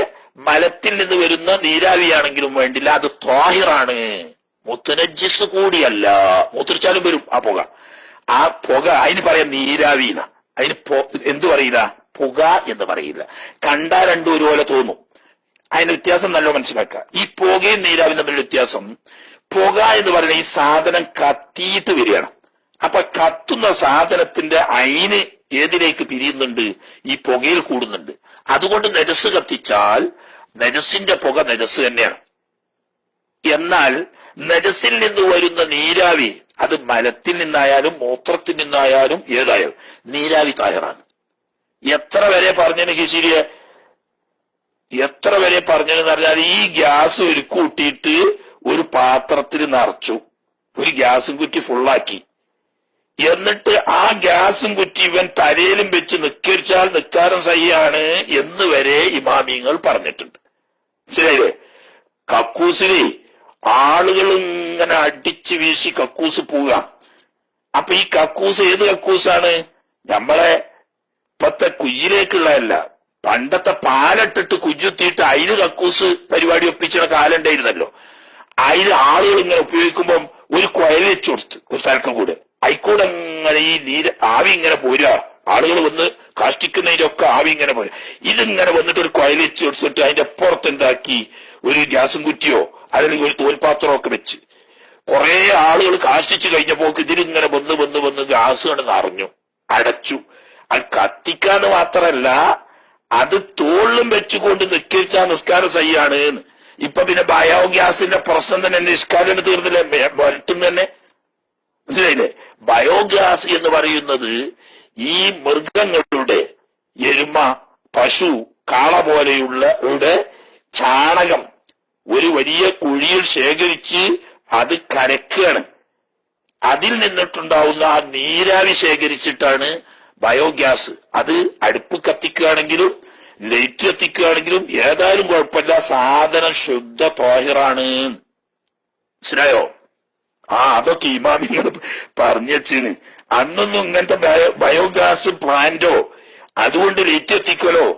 [SPEAKER 1] മലത്തിൽ നിന്ന് വരുന്ന നീരാവിയാണെങ്കിലും വേണ്ടില്ല, അത് ത്വാഹിറാണ്. മുത്തനജ്ജിസ് കൂടിയല്ല. മൂത്രിച്ചാലും വരും ആ പുക. ആ പുക അതിന് പറയാം നീരാവിന്ന. അതിന് എന്തു പറയില്ല? പുക എന്ന് പറയില്ല. കണ്ടാ രണ്ടും ഒരുപോലെ തോന്നും. അതിന്റെ വ്യത്യാസം നല്ല മനസ്സിലാക്കുക. ഈ പുകയും നീരാവിയും തമ്മിലുള്ള വ്യത്യാസം, പുക എന്ന് പറയുന്ന ഈ സാധനം കത്തിയിട്ട് വരികയാണ്. അപ്പൊ കത്തുന്ന സാധനത്തിന്റെ അയിന് ഏതിലേക്ക് പിരിയുന്നുണ്ട്? ഈ പുകയിൽ കൂടുന്നുണ്ട്. അതുകൊണ്ട് നജസ് കത്തിച്ചാൽ നജസിന്റെ പുക നജസ് തന്നെയാണ്. എന്നാൽ നജസിൽ നിന്ന് വരുന്ന നീരാവി, അത് മലത്തിൽ നിന്നായാലും മൂത്രത്തിൽ നിന്നായാലും ഏതായാലും നീരാവി താഹിറാണ്. എത്ര വരെ പറഞ്ഞതിന് കിശിരിയെ, എത്ര വരെ പറഞ്ഞതെന്ന് പറഞ്ഞാൽ, ഈ ഗ്യാസ് ഒരു കൂട്ടിയിട്ട് ഒരു പാത്രത്തിൽ നിറച്ചു, ഒരു ഗ്യാസും കുറ്റി ഫുള്ളാക്കി, എന്നിട്ട് ആ ഗ്യാസും കുറ്റി ഇവൻ തലയിലും വെച്ച് നിക്കരിച്ചാൽ നിക്കാരം സഹിയാണ് എന്ന് വരെ ഇമാമിങ്ങൾ പറഞ്ഞിട്ടുണ്ട്. ശരിയല്ലേ? കക്കൂസില് ആളുകൾ ഇങ്ങനെ അടിച്ചു വീശി കക്കൂസ് പോവുക. അപ്പൊ ഈ കക്കൂസ് ഏത് കക്കൂസാണ്? നമ്മളെ ഇപ്പത്തെ കുയ്യിലേക്കുള്ളതല്ല. പണ്ടത്തെ പാലിട്ടിട്ട് കുജ്ജുത്തിയിട്ട് അതിന് കക്കൂസ് പരിപാടി ഒപ്പിച്ചിട കാലുണ്ടായിരുന്നല്ലോ. അതിൽ ആളുകൾ ഇങ്ങനെ ഉപയോഗിക്കുമ്പം ഒരു കുഴൽ വെച്ചു കൊടുത്ത് ഒരു സ്ഥലത്തും കൂടെ, അയിക്കൂടെ ഇങ്ങനെ ഈ ആവി ഇങ്ങനെ പോരുക. ആളുകൾ വന്ന് കാഷ്ടിക്കുന്നതിനൊക്കെ ആവി ഇങ്ങനെ പോരുക. ഇതിങ്ങനെ വന്നിട്ട് ഒരു കുഴൽ വെച്ച് കൊടുത്തിട്ട് അതിന്റെ അപ്പുറത്ത് എന്താക്കി ഒരു ഗ്യാസും കുറ്റിയോ അല്ലെങ്കിൽ ഒരു തോൽപാത്രമോ ഒക്കെ വെച്ച് കുറെ ആളുകൾ കാഷ്ടിച്ചു കഴിഞ്ഞപ്പോ ഇതിലിങ്ങനെ വന്ന് ഗ്യാസ് കണ്ട് നിറഞ്ഞു, അടച്ചു. അത് കത്തിക്കാന്ന് മാത്രല്ല, അത് തോളിലും വെച്ചുകൊണ്ട് നിസ്കരിച്ചാൽ നിസ്കാരം സഹിയാണ്. ഇപ്പൊ പിന്നെ ബയോഗ്യാസിന്റെ പ്രശ്നം തന്നെ നിസ്കാരം തീർന്നില്ലേ? വരട്ടും തന്നെ. മനസ്സിലായില്ലേ? ബയോഗ്യാസ് എന്ന് പറയുന്നത് ഈ മൃഗങ്ങളുടെ എരുമ, പശു, കാള പോലെയുള്ള ചാണകം ഒരു വലിയ കുഴിയിൽ ശേഖരിച്ച് അത് കരക്കുകയാണ്. അതിൽ നിന്നിട്ടുണ്ടാവുന്ന ആ നീരാവി ശേഖരിച്ചിട്ടാണ് ബയോഗ്യാസ്. അത് അടുപ്പ് കത്തിക്കുകയാണെങ്കിലും ലൈറ്റ് കത്തിക്കുകയാണെങ്കിലും ഏതായാലും കുഴപ്പമില്ല, സാധനം ശുദ്ധ ത്വാഹിറാണ്. മനസ്സിലായോ? അതൊക്കെ ഇമാമിങ്ങൾ പറഞ്ഞിന്. അന്നൊന്നും ഇങ്ങനത്തെ ബയോഗ്യാസ് പ്ലാന്റോ അതുകൊണ്ട് ലൈറ്റ് കത്തിക്കലോ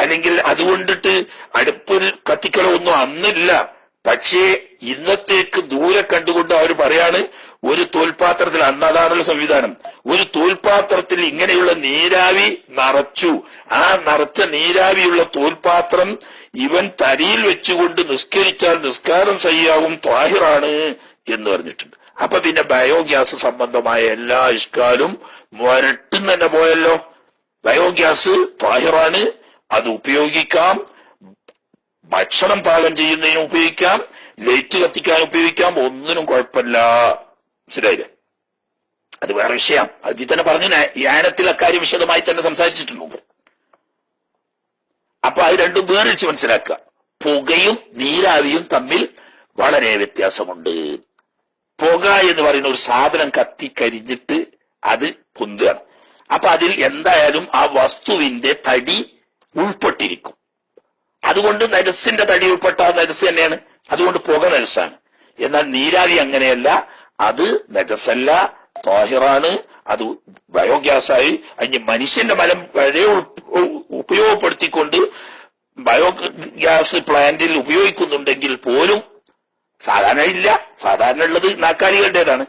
[SPEAKER 1] അല്ലെങ്കിൽ അതുകൊണ്ടിട്ട് അടുപ്പിൽ കത്തിക്കലോ ഒന്നും അന്നില്ല. പക്ഷേ ഇന്നത്തേക്ക് ദൂരെ കണ്ടുകൊണ്ട് അവർ പറയാണ്, ഒരു തോൽപാത്രത്തിൽ, അന്നതാണുള്ള സംവിധാനം, ഒരു തോൽപാത്രത്തിൽ ഇങ്ങനെയുള്ള നീരാവി നിറച്ചു. ആ നിറച്ച നീരാവിയുള്ള തോൽപാത്രം ഇവൻ തരിയിൽ വെച്ചുകൊണ്ട് നിസ്കരിച്ചാൽ നിസ്കാരം സഹിയാവും, ത്വാഹിറാണ് എന്ന് പറഞ്ഞിട്ടുണ്ട്. അപ്പൊ പിന്നെ ബയോഗ്യാസ് സംബന്ധമായ എല്ലാ ഇഷ്കാലും വരട്ടും തന്നെ പോയല്ലോ. ബയോഗ്യാസ് ത്വാഹിറാണ്, അത് ഉപയോഗിക്കാം. ഭക്ഷണം പാകം ചെയ്യുന്നതിന് ഉപയോഗിക്കാം, ലൈറ്റ് കത്തിക്കാൻ ഉപയോഗിക്കാം, ഒന്നിനും കുഴപ്പമില്ല. മനസ്സിലായില്ലേ? അത് വേറെ വിഷയം. അതിൽ തന്നെ പറഞ്ഞു, യാനത്തിൽ അക്കാര്യം വിശദമായി തന്നെ സംസാരിച്ചിട്ടുണ്ട്. അപ്പൊ അത് രണ്ടും വേറിച്ച് മനസ്സിലാക്കുക. പുകയും നീരാവിയും തമ്മിൽ വളരെ വ്യത്യാസമുണ്ട്. പുക എന്ന് പറയുന്ന ഒരു സാധനം കത്തിക്കരിഞ്ഞിട്ട് അത് പൊന്തുകയാണ്. അപ്പൊ അതിൽ എന്തായാലും ആ വസ്തുവിന്റെ തടി ഉൾപ്പെട്ടിരിക്കും. അതുകൊണ്ട് നജസിന്റെ തടി ഉൾപ്പെട്ട നജസ് തന്നെയാണ്. അതുകൊണ്ട് പുക നജസാണ്. എന്നാൽ നീരാവി അങ്ങനെയല്ല, അത് നജസല്ല, ത്വാഹിറാണ്. അത് ബയോഗ്യാസായി അതിന് മനുഷ്യന്റെ മലം വരെ ഉപയോഗപ്പെടുത്തിക്കൊണ്ട് ബയോഗ്യാസ് പ്ലാന്റിൽ ഉപയോഗിക്കുന്നുണ്ടെങ്കിൽ പോലും സാധാരണ ഇല്ല. സാധാരണ ഉള്ളത് നാക്കാലികളുടേതാണ്.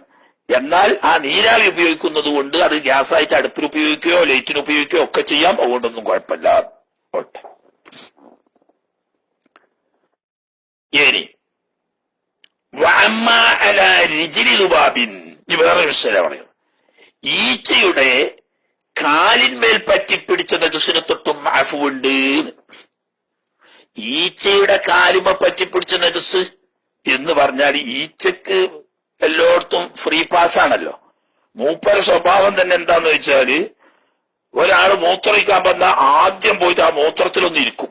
[SPEAKER 1] എന്നാൽ ആ നീരാവി ഉപയോഗിക്കുന്നത് കൊണ്ട് അത് ഗ്യാസായിട്ട് അടുപ്പിൽ ഉപയോഗിക്കുകയോ ലൈറ്റിന് ഉപയോഗിക്കുകയോ ഒക്കെ ചെയ്യാം. അതുകൊണ്ടൊന്നും കുഴപ്പമില്ല. ഇനി വേറെ വിഷയം പറയും. ഈച്ചയുടെ കാലിന്മേൽ പറ്റിപ്പിടിച്ച നജസിനെ തൊട്ടും അഫുണ്ട്. ഈച്ചയുടെ കാലുമ പറ്റിപ്പിടിച്ച നജസ് എന്ന് പറഞ്ഞാൽ ഈച്ചക്ക് എല്ലായിടത്തും ഫ്രീ പാസ് ആണല്ലോ. മൂപ്പര സ്വഭാവം തന്നെ എന്താന്ന് വെച്ചാല്, ഒരാള് മൂത്രമൊഴിക്കാൻ വന്നാൽ ആദ്യം പോയിട്ട് ആ മൂത്രത്തിലൊന്നിരിക്കും.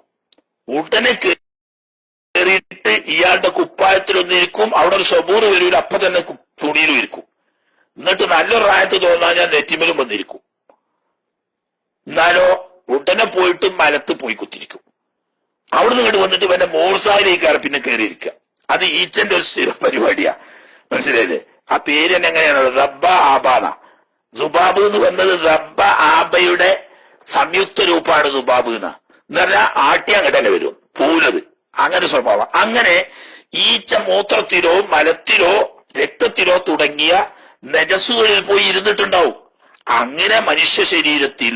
[SPEAKER 1] ഉടനെ എന്നിട്ട് ഇയാളുടെ കുപ്പായത്തിലൊന്നിരിക്കും, അവിടെ ഒരു സബൂറ് വരൂല, അപ്പൊ തന്നെ തുണിയിലും ഇരിക്കും. എന്നിട്ട് നല്ലൊരു റായത്ത് തോന്നാൻ ഞാൻ നെറ്റിമലും വന്നിരിക്കും. എന്നാലോ ഉടനെ പോയിട്ട് മലത്ത് പോയി കുത്തിരിക്കും. അവിടുന്ന് ഇങ്ങോട്ട് വന്നിട്ട് പിന്നെ മോർസായിലേക്കാണ് പിന്നെ കയറിയിരിക്കുക. അത് ഈച്ചന്റെ ഒരു സ്ഥിര പരിപാടിയാ, മനസ്സിലായില്ലേ? ആ പേര് തന്നെ എങ്ങനെയാണ്? റബ്ബ ആബാന. ദുബാബ് എന്ന് പറഞ്ഞത് റബ്ബ ആബയുടെ സംയുക്ത രൂപമാണ് ദുബാബ് എന്ന് പറഞ്ഞാൽ ആട്ടി അങ്ങോട്ട് തന്നെ വരും, പൂലത്. അങ്ങനെ സ്വഭാവം. അങ്ങനെ ഈച്ച മൂത്രത്തിലോ മലത്തിലോ രക്തത്തിലോ തുടങ്ങിയ നജസ്സുകളിൽ പോയി ഇരുന്നിട്ടുണ്ടാവും. അങ്ങനെ മനുഷ്യ ശരീരത്തിൽ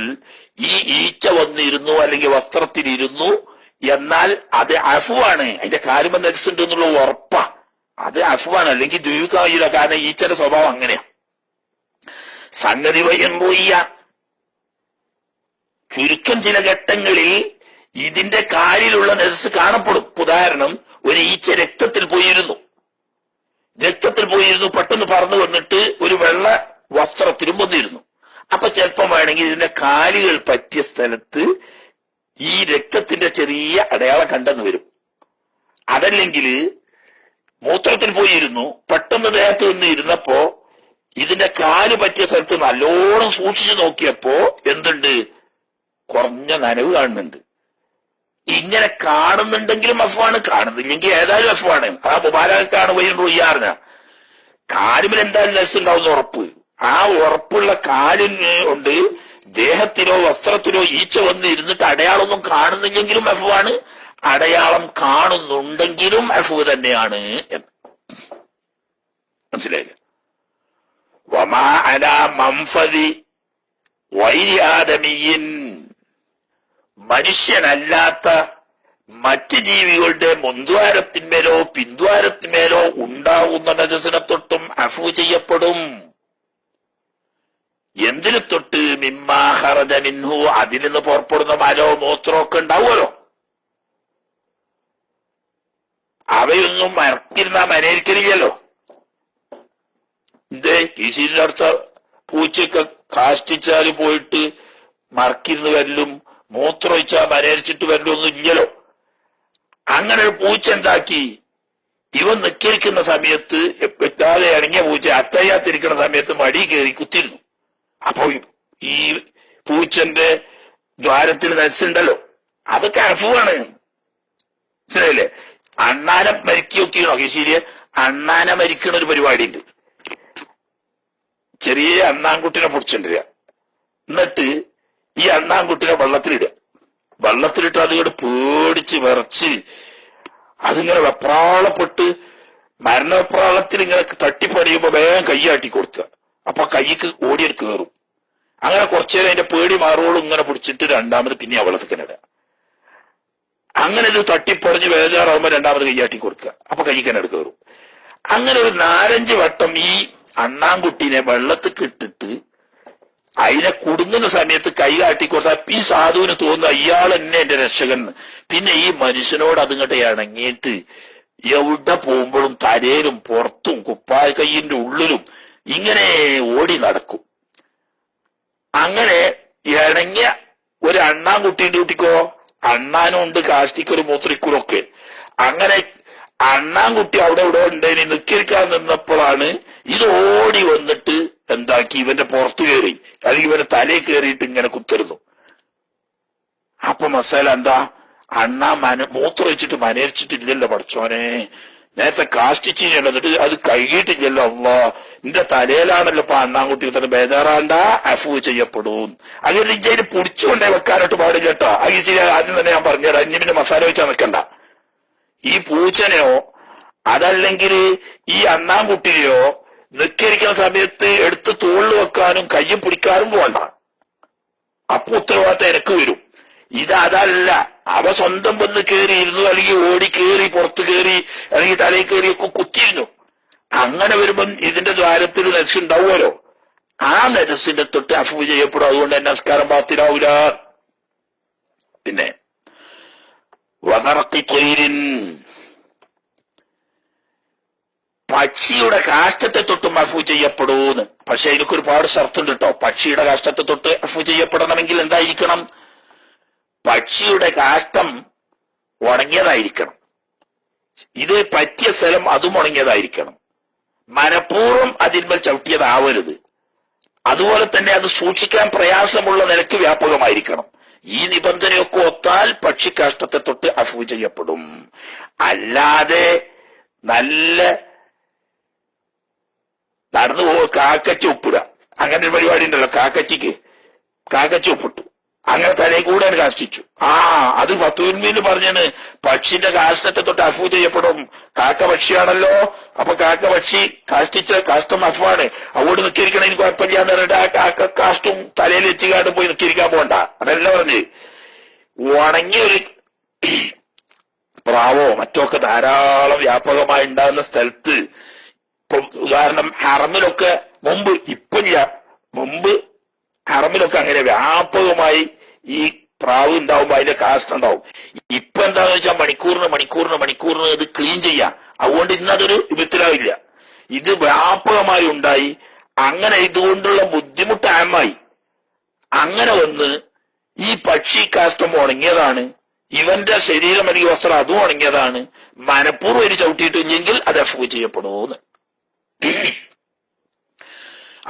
[SPEAKER 1] ഈ ഈച്ച വന്നിരുന്നു അല്ലെങ്കിൽ വസ്ത്രത്തിലിരുന്നു എന്നാൽ അത് അഫുവാണ്, അതിന്റെ കാര്യം നജസ്സുണ്ട് എന്നുള്ള ഉറപ്പാ, അത് അഫുവാണ്. അല്ലെങ്കിൽ ദ്വീപിക്കായില്ല, കാരണം ഈച്ചയുടെ സ്വഭാവം അങ്ങനെയാ. സംഗതി വയ്യം പോയ ചുരുക്കം ചില ഘട്ടങ്ങളിൽ ഇതിന്റെ കാലിലുള്ള നജസ് കാണപ്പെടും. ഉദാഹരണം, ഒരു ഈച്ച രക്തത്തിൽ പോയിരുന്നു, പെട്ടെന്ന് പറന്നു വന്നിട്ട് ഒരു വെള്ള വസ്ത്രത്തിലും വന്നിരുന്നു. അപ്പൊ ചിലപ്പം വേണമെങ്കിൽ ഇതിന്റെ കാലുകൾ പറ്റിയ സ്ഥലത്ത് ഈ രക്തത്തിന്റെ ചെറിയ അടയാളം കണ്ടെന്ന് വരും. അതല്ലെങ്കിൽ മൂത്രത്തിൽ പോയിരുന്നു, പെട്ടെന്ന് ദേഹത്ത് വന്ന് ഇരുന്നപ്പോ ഇതിന്റെ കാല് പറ്റിയ സ്ഥലത്ത് നല്ലോണം സൂക്ഷിച്ചു നോക്കിയപ്പോ എന്തുണ്ട്? കുറഞ്ഞ നനവ് കാണുന്നുണ്ട്. ഇങ്ങനെ കാണുന്നുണ്ടെങ്കിലും അഫ്വാണ്, കാണുന്നില്ലെങ്കിൽ ഏതായാലും അഫ്വാണ്. ആ മുബാരക്കാണ് വൈൻ റൊയ്യാറിന കാലുമിൽ എന്തായാലും നസ് ഉണ്ടാവുന്ന ഉറപ്പ്. ആ ഉറപ്പുള്ള കാലിന് കൊണ്ട് ദേഹത്തിലോ വസ്ത്രത്തിലോ ഈച്ച വന്ന് ഇരുന്നിട്ട് അടയാളമൊന്നും കാണുന്നില്ലെങ്കിലും അഫ്വാണ്, അടയാളം കാണുന്നുണ്ടെങ്കിലും അഫ്വ് തന്നെയാണ് എന്ന് മനസ്സിലായില്ല. വമാ അലാ മംഫദി വൈരി ആദമിയിൻ, മനുഷ്യനല്ലാത്ത മറ്റ് ജീവികളുടെ മുൻദ്വാരത്തിന്മേലോ പിൻദ്വാരത്തിന്മേലോ ഉണ്ടാവുന്ന നജസിനെ തൊട്ടും അഫ്വ് ചെയ്യപ്പെടും. എന്തിനു തൊട്ട്? മിമ്മാ ഖറജ മിൻഹു, അതിൽ നിന്ന് പുറപ്പെടുന്ന മലോ മൂത്രോ ഒക്കെ ഉണ്ടാവുമല്ലോ, അവയൊന്നും മറക്കിരുന്ന മനയിരിക്കലില്ലല്ലോ. എന്തേ കീശീലിന്റെ അടുത്ത പൂച്ചയൊക്കെ കാഷ്ടിച്ചാല് പോയിട്ട് മറക്കിരുന്ന് വരലും മൂത്രമൊഴിച്ചാൽ മനരിച്ചിട്ട് വരലും ഒന്നും ഇല്ലല്ലോ. അങ്ങനെ ഒരു പൂച്ച എന്താക്കി, ഇവൻ നിൽക്കിരിക്കുന്ന സമയത്ത് വെറ്റാതെ ഇറങ്ങിയ പൂച്ച അത്തയ്യാത്തിരിക്കുന്ന സമയത്ത് മടി കയറി കുത്തിരുന്നു. അപ്പൊ ഈ പൂച്ചന്റെ ദ്വാരത്തിൽ നസുണ്ടല്ലോ, അതൊക്കെ അഫുവാണ്, മനസ്സിലായില്ലേ? അണ്ണാനെ മരിക്കി നോക്കിയോ കീശീലിയെ? അണ്ണാനെ മരിക്കണ ഒരു പരിപാടി ഉണ്ട്. ചെറിയ അണ്ണാൻകുട്ടിനെ പൊടിച്ചിട്ടുക, എന്നിട്ട് ഈ അണ്ണാൻകുട്ടിനെ വെള്ളത്തിലിട്ട് അതിങ്ങോട്ട് പേടിച്ച് വിറച്ച് അതിങ്ങനെ വെപ്രാളപ്പെട്ട് മരണവെപ്രാളത്തിൽ ഇങ്ങനെ തട്ടിപ്പണിയുമ്പോ വേഗം കൈയാട്ടി കൊടുക്കുക. അപ്പൊ കൈക്ക് ഓടിയെടുത്ത് കയറും. അങ്ങനെ കുറച്ചേരം അതിന്റെ പേടി മാറോളും ഇങ്ങനെ പിടിച്ചിട്ട് രണ്ടാമത് പിന്നെ ആ വെള്ളത്തിക്കിനിടുക. അങ്ങനെ ഇത് തട്ടിപ്പടഞ്ഞ് വേജാറാവുമ്പോ രണ്ടാമത് കൈയാട്ടി കൊടുക്കുക. അപ്പൊ കൈക്കന്നെ കയറും. അങ്ങനെ ഒരു 4-5 വട്ടം ഈ അണ്ണാൻകുട്ടീനെ വെള്ളത്തിൽ ഇട്ടിട്ട് അതിനെ കുടുങ്ങുന്ന സമയത്ത് കൈ കാട്ടിക്കൊടുത്താൽ ഈ സാധുവിന് തോന്നുക ഇയാൾ തന്നെ എന്റെ രക്ഷകൻ. പിന്നെ ഈ മനുഷ്യനോട് അതിങ്ങോട്ട് ഇണങ്ങിയിട്ട് എവിടെ പോകുമ്പോഴും തലയിലും പുറത്തും കുപ്പായ കൈയിന്റെ ഉള്ളിലും ഇങ്ങനെ ഓടി നടക്കും. അങ്ങനെ ഇണങ്ങിയ ഒരു അണ്ണാൻകുട്ടീന്റെ കുട്ടിക്കോ അണ്ണാനും ഉണ്ട്, കാഷ്ടിക്കൊരു മൂത്രിക്കൂറൊക്കെ. അങ്ങനെ അണ്ണാൻകുട്ടി അവിടെ ഇവിടെ ഉണ്ടേനി നിൽക്കാൻ നിന്നപ്പോഴാണ് ഇത് ഓടി വന്നിട്ട് എന്താക്കി ഇവന്റെ പുറത്തു കയറി, അല്ലെങ്കിൽ ഇവന്റെ തലയിൽ കയറിയിട്ട് ഇങ്ങനെ കുത്തരുന്നു. അപ്പൊ മസാല എന്താ, മൂത്രം വെച്ചിട്ട് മനരിച്ചിട്ടില്ലല്ലോ പഠിച്ചോനെ, നേരത്തെ കാഷ്ടിച്ചില്ലല്ലോ, എന്നിട്ട് അത് കഴുകിയിട്ടില്ലല്ലോ, അള്ളാ നിന്റെ തലയിലാണല്ലോ ഇപ്പൊ അണ്ണാൻകുട്ടി തന്നെ ബേജാറാണ്ട അഫു ചെയ്യപ്പെടും. അങ്ങനെ ഇഞ്ചയില് പൊടിച്ചുകൊണ്ടേ വെക്കാനായിട്ട് പാടില്ല കേട്ടോ. അത് ഇച്ചിരി ആദ്യം തന്നെ ഞാൻ പറഞ്ഞുതരാം, ഇനി പിന്നെ മസാല വെച്ചാൽ നിൽക്കണ്ട. ഈ പൂച്ചനെയോ അതല്ലെങ്കിൽ ഈ അണ്ണാൻകുട്ടിനെയോ നിൽക്കരിക്കുന്ന സമയത്ത് എടുത്ത് തോളിൽ വെക്കാനും കയ്യിൽ പിടിക്കാനും പോകണ്ട. അപ്പൊ ഉത്തരവാദിത്തം എനക്ക് വരും. അതല്ല, അവ സ്വന്തം വന്ന് കയറിയിരുന്നു, അല്ലെങ്കിൽ ഓടി കയറി പുറത്ത് കയറി അല്ലെങ്കിൽ തലയിൽ കയറിയൊക്കെ കുത്തിയിരുന്നു. അങ്ങനെ വരുമ്പം ഇതിന്റെ ദ്വാരത്തിൽ നജസ് ഉണ്ടാവുമല്ലോ, ആ നജസിന്റെ തൊട്ട് അഫ്വ് ചെയ്യപ്പെടും. അതുകൊണ്ട് തന്നെ നമസ്കാരം ബാത്തിലാവൂല. പിന്നെ വദറഖി ത്വയ്രിൻ, പക്ഷിയുടെ കാഷ്ടത്തെ തൊട്ടും അഫ്വ് ചെയ്യപ്പെടൂന്ന്. പക്ഷെ എനിക്ക് ഒരുപാട് ഷർത്തുണ്ട് കേട്ടോ. പക്ഷിയുടെ കാഷ്ടത്തെ തൊട്ട് അഫ്വ് ചെയ്യപ്പെടണമെങ്കിൽ എന്തായിരിക്കണം? പക്ഷിയുടെ കാഷ്ടം ഉണങ്ങിയതായിരിക്കണം. ഇത് പറ്റിയ സ്ഥലം അതും ഉണങ്ങിയതായിരിക്കണം. മനഃപൂർവ്വം അതിന്മേൽ ചവിട്ടിയതാവരുത്. അതുപോലെ തന്നെ അത് സൂക്ഷിക്കാൻ പ്രയാസമുള്ള നിലക്ക് വ്യാപകമായിരിക്കണം. ഈ നിബന്ധനയൊക്കെ ഒത്താൽ പക്ഷിക്കാഷ്ടത്തെ തൊട്ട് അഫ്വ് ചെയ്യപ്പെടും. അല്ലാതെ നല്ല നടന്നു കാക്കച്ചി ഉപ്പിടുക, അങ്ങനെ ഒരു പരിപാടി ഉണ്ടല്ലോ, കാക്കച്ചി ഉപ്പിട്ടു, അങ്ങനെ തലയിൽ കൂടെ കാഷ്ടിച്ചു. അത് ഫത്തുവിൻമീന് പറഞ്ഞാണ് പക്ഷിന്റെ കാഷ്ടത്തെ തൊട്ട് അഫ്വ് ചെയ്യപ്പെടും. കാക്ക പക്ഷിയാണല്ലോ, അപ്പൊ കാക്ക പക്ഷി കാഷ്ടിച്ച കാഷ്ടം അഫ്വാണ്, അതുകൊണ്ട് നിൽക്കിരിക്കണം, എനിക്ക് കുഴപ്പമില്ലാന്ന് പറഞ്ഞിട്ട് ആ കാക്ക കാഷ്ടം തലയിൽ വെച്ചുകാണ്ട് പോയി നിൽക്കിരിക്കാൻ പോകണ്ട. അതല്ല പറഞ്ഞ് ഉണങ്ങിയൊരു പ്രാവോ മറ്റോ ഒക്കെ ധാരാളം വ്യാപകമായി ഉണ്ടാകുന്ന സ്ഥലത്ത്, ഇപ്പൊ ഉദാഹരണം ഹറമിലൊക്കെ മുമ്പ് ഹറമിലൊക്കെ അങ്ങനെ വ്യാപകമായി ഈ പ്രാവ് ഉണ്ടാവുമ്പോ അതിന്റെ കാസ്റ്റ് ഉണ്ടാവും. ഇപ്പൊ എന്താന്ന് വെച്ചാൽ മണിക്കൂറിന് ഇത് ക്ലീൻ ചെയ്യാം. അതുകൊണ്ട് ഇന്നതൊരു വിപത്തിലാവില്ല. ഇത് വ്യാപകമായി ഉണ്ടായി. അങ്ങനെ ഇതുകൊണ്ടുള്ള ബുദ്ധിമുട്ട് ആമായി. അങ്ങനെ വന്ന് ഈ പക്ഷി കാഷ്ടം ഉണങ്ങിയതാണ്, ഇവന്റെ ശരീരം അല്ലെങ്കിൽ വസ്ത്രം അതും ഉണങ്ങിയതാണ്, മനഃപൂർവ്വം ഒരു ചവിട്ടിയിട്ടില്ലെങ്കിൽ അത് അഫ്വ് ചെയ്യപ്പെടുമെന്ന്.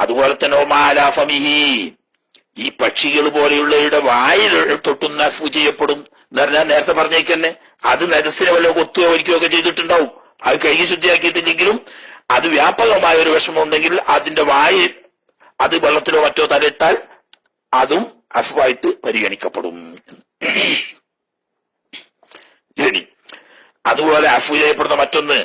[SPEAKER 1] അതുപോലെ തന്നെ മാലാഫമിഹി, ഈ പക്ഷികൾ പോലെയുള്ളവരുടെ വായിൽ തൊട്ടുന്ന അഫ്വ് ചെയ്യപ്പെടും എന്ന് പറഞ്ഞാൽ നേരത്തെ പറഞ്ഞേക്കന്നെ അത് നരസിനെ വല്ല കൊത്തുകയോ വരിക്കുകയോ ഒക്കെ ചെയ്തിട്ടുണ്ടാവും. അത് കഴുകി ശുദ്ധിയാക്കിയിട്ടില്ലെങ്കിലും അത് വ്യാപകമായ ഒരു വിഷമം ഉണ്ടെങ്കിൽ അതിന്റെ വായിൽ അത് വെള്ളത്തിലോ മറ്റോ തലയിട്ടാൽ അതും അഫ്വായിട്ട് പരിഗണിക്കപ്പെടും. ഇനി അതുപോലെ അഫ്വ് ചെയ്യപ്പെടുന്ന മറ്റൊന്ന്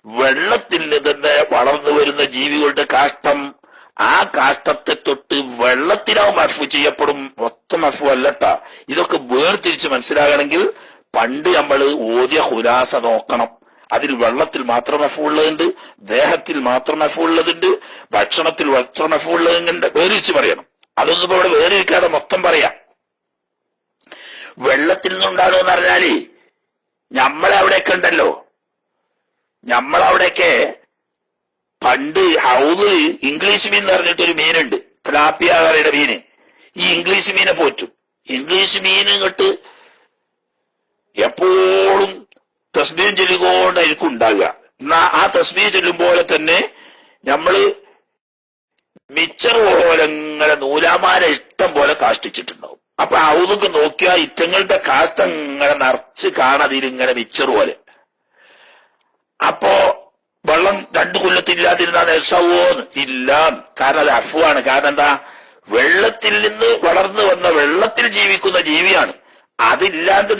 [SPEAKER 1] വെള്ളത്തിൽ നിന്ന് വളർന്നു വരുന്ന ജീവികളുടെ കാഷ്ടം, ആ കാഷ്ടത്തെ തൊട്ട് വെള്ളത്തിലാവും അഫ്വ് ചെയ്യപ്പെടും. മൊത്തം അഫ്വ് അല്ലട്ട. ഇതൊക്കെ വേർതിരിച്ച് മനസ്സിലാകണമെങ്കിൽ പണ്ട് നമ്മൾ ഓതിയ ഖുലാസ നോക്കണം. അതിൽ വെള്ളത്തിൽ മാത്രം അഫ്വ് ഉള്ളതുണ്ട്, ദേഹത്തിൽ മാത്രം അഫ്വ് ഉള്ളതുണ്ട്, ഭക്ഷണത്തിൽ മാത്രം അഫ്വ് ഉള്ളതുണ്ട്. വേർതിരിച്ച് പറയണം. അതൊന്നും ഇപ്പൊ ഇവിടെ വേർതിരിക്കാതെ മൊത്തം പറയാം. വെള്ളത്തിൽ നിന്നുണ്ടാകുമെന്ന് പറഞ്ഞാല് നമ്മളവിടെയൊക്കെ ഉണ്ടല്ലോ, നമ്മളവിടെയൊക്കെ പണ്ട് ഹൗദ് ഇംഗ്ലീഷ് മീൻ എന്ന് പറഞ്ഞിട്ടൊരു മീനുണ്ട്, തിലാപ്പിയ കറിയുടെ മീന്. ഈ ഇംഗ്ലീഷ് മീനെ പോറ്റും. ഇംഗ്ലീഷ് മീൻ ഇങ്ങോട്ട് എപ്പോഴും തസ്ബീഹ് ചൊല്ലിക്കൊണ്ടായിരിക്കും ഉണ്ടാകുക. എന്നാ ആ തസ്ബീഹ് ചൊല്ലുമ്പോലെ തന്നെ നമ്മള് മിച്ചർ പോലെ ഇങ്ങനെ നൂലാമാല ഇഷ്ടം പോലെ കാഷ്ടിച്ചിട്ടുണ്ടാവും. അപ്പൊ ഹൗദൊക്കെ നോക്കിയാൽ ഇറ്റങ്ങളുടെ കാഷ്ടം ഇങ്ങനെ നിറച്ച് കാണാതിരിങ്ങനെ മിച്ചർ പോലെ. അപ്പോ വെള്ളം 2 കൊല്ലത്തില്ലാതിരുന്നാൽ നെൽസാവോന്ന് ഇല്ല. കാരണം അത് അഫ്വാണ്. കാരണം എന്താ, വെള്ളത്തിൽ നിന്ന് വളർന്നു വന്ന വെള്ളത്തിൽ ജീവിക്കുന്ന ജീവിയാണ്. അതില്ലാണ്ട്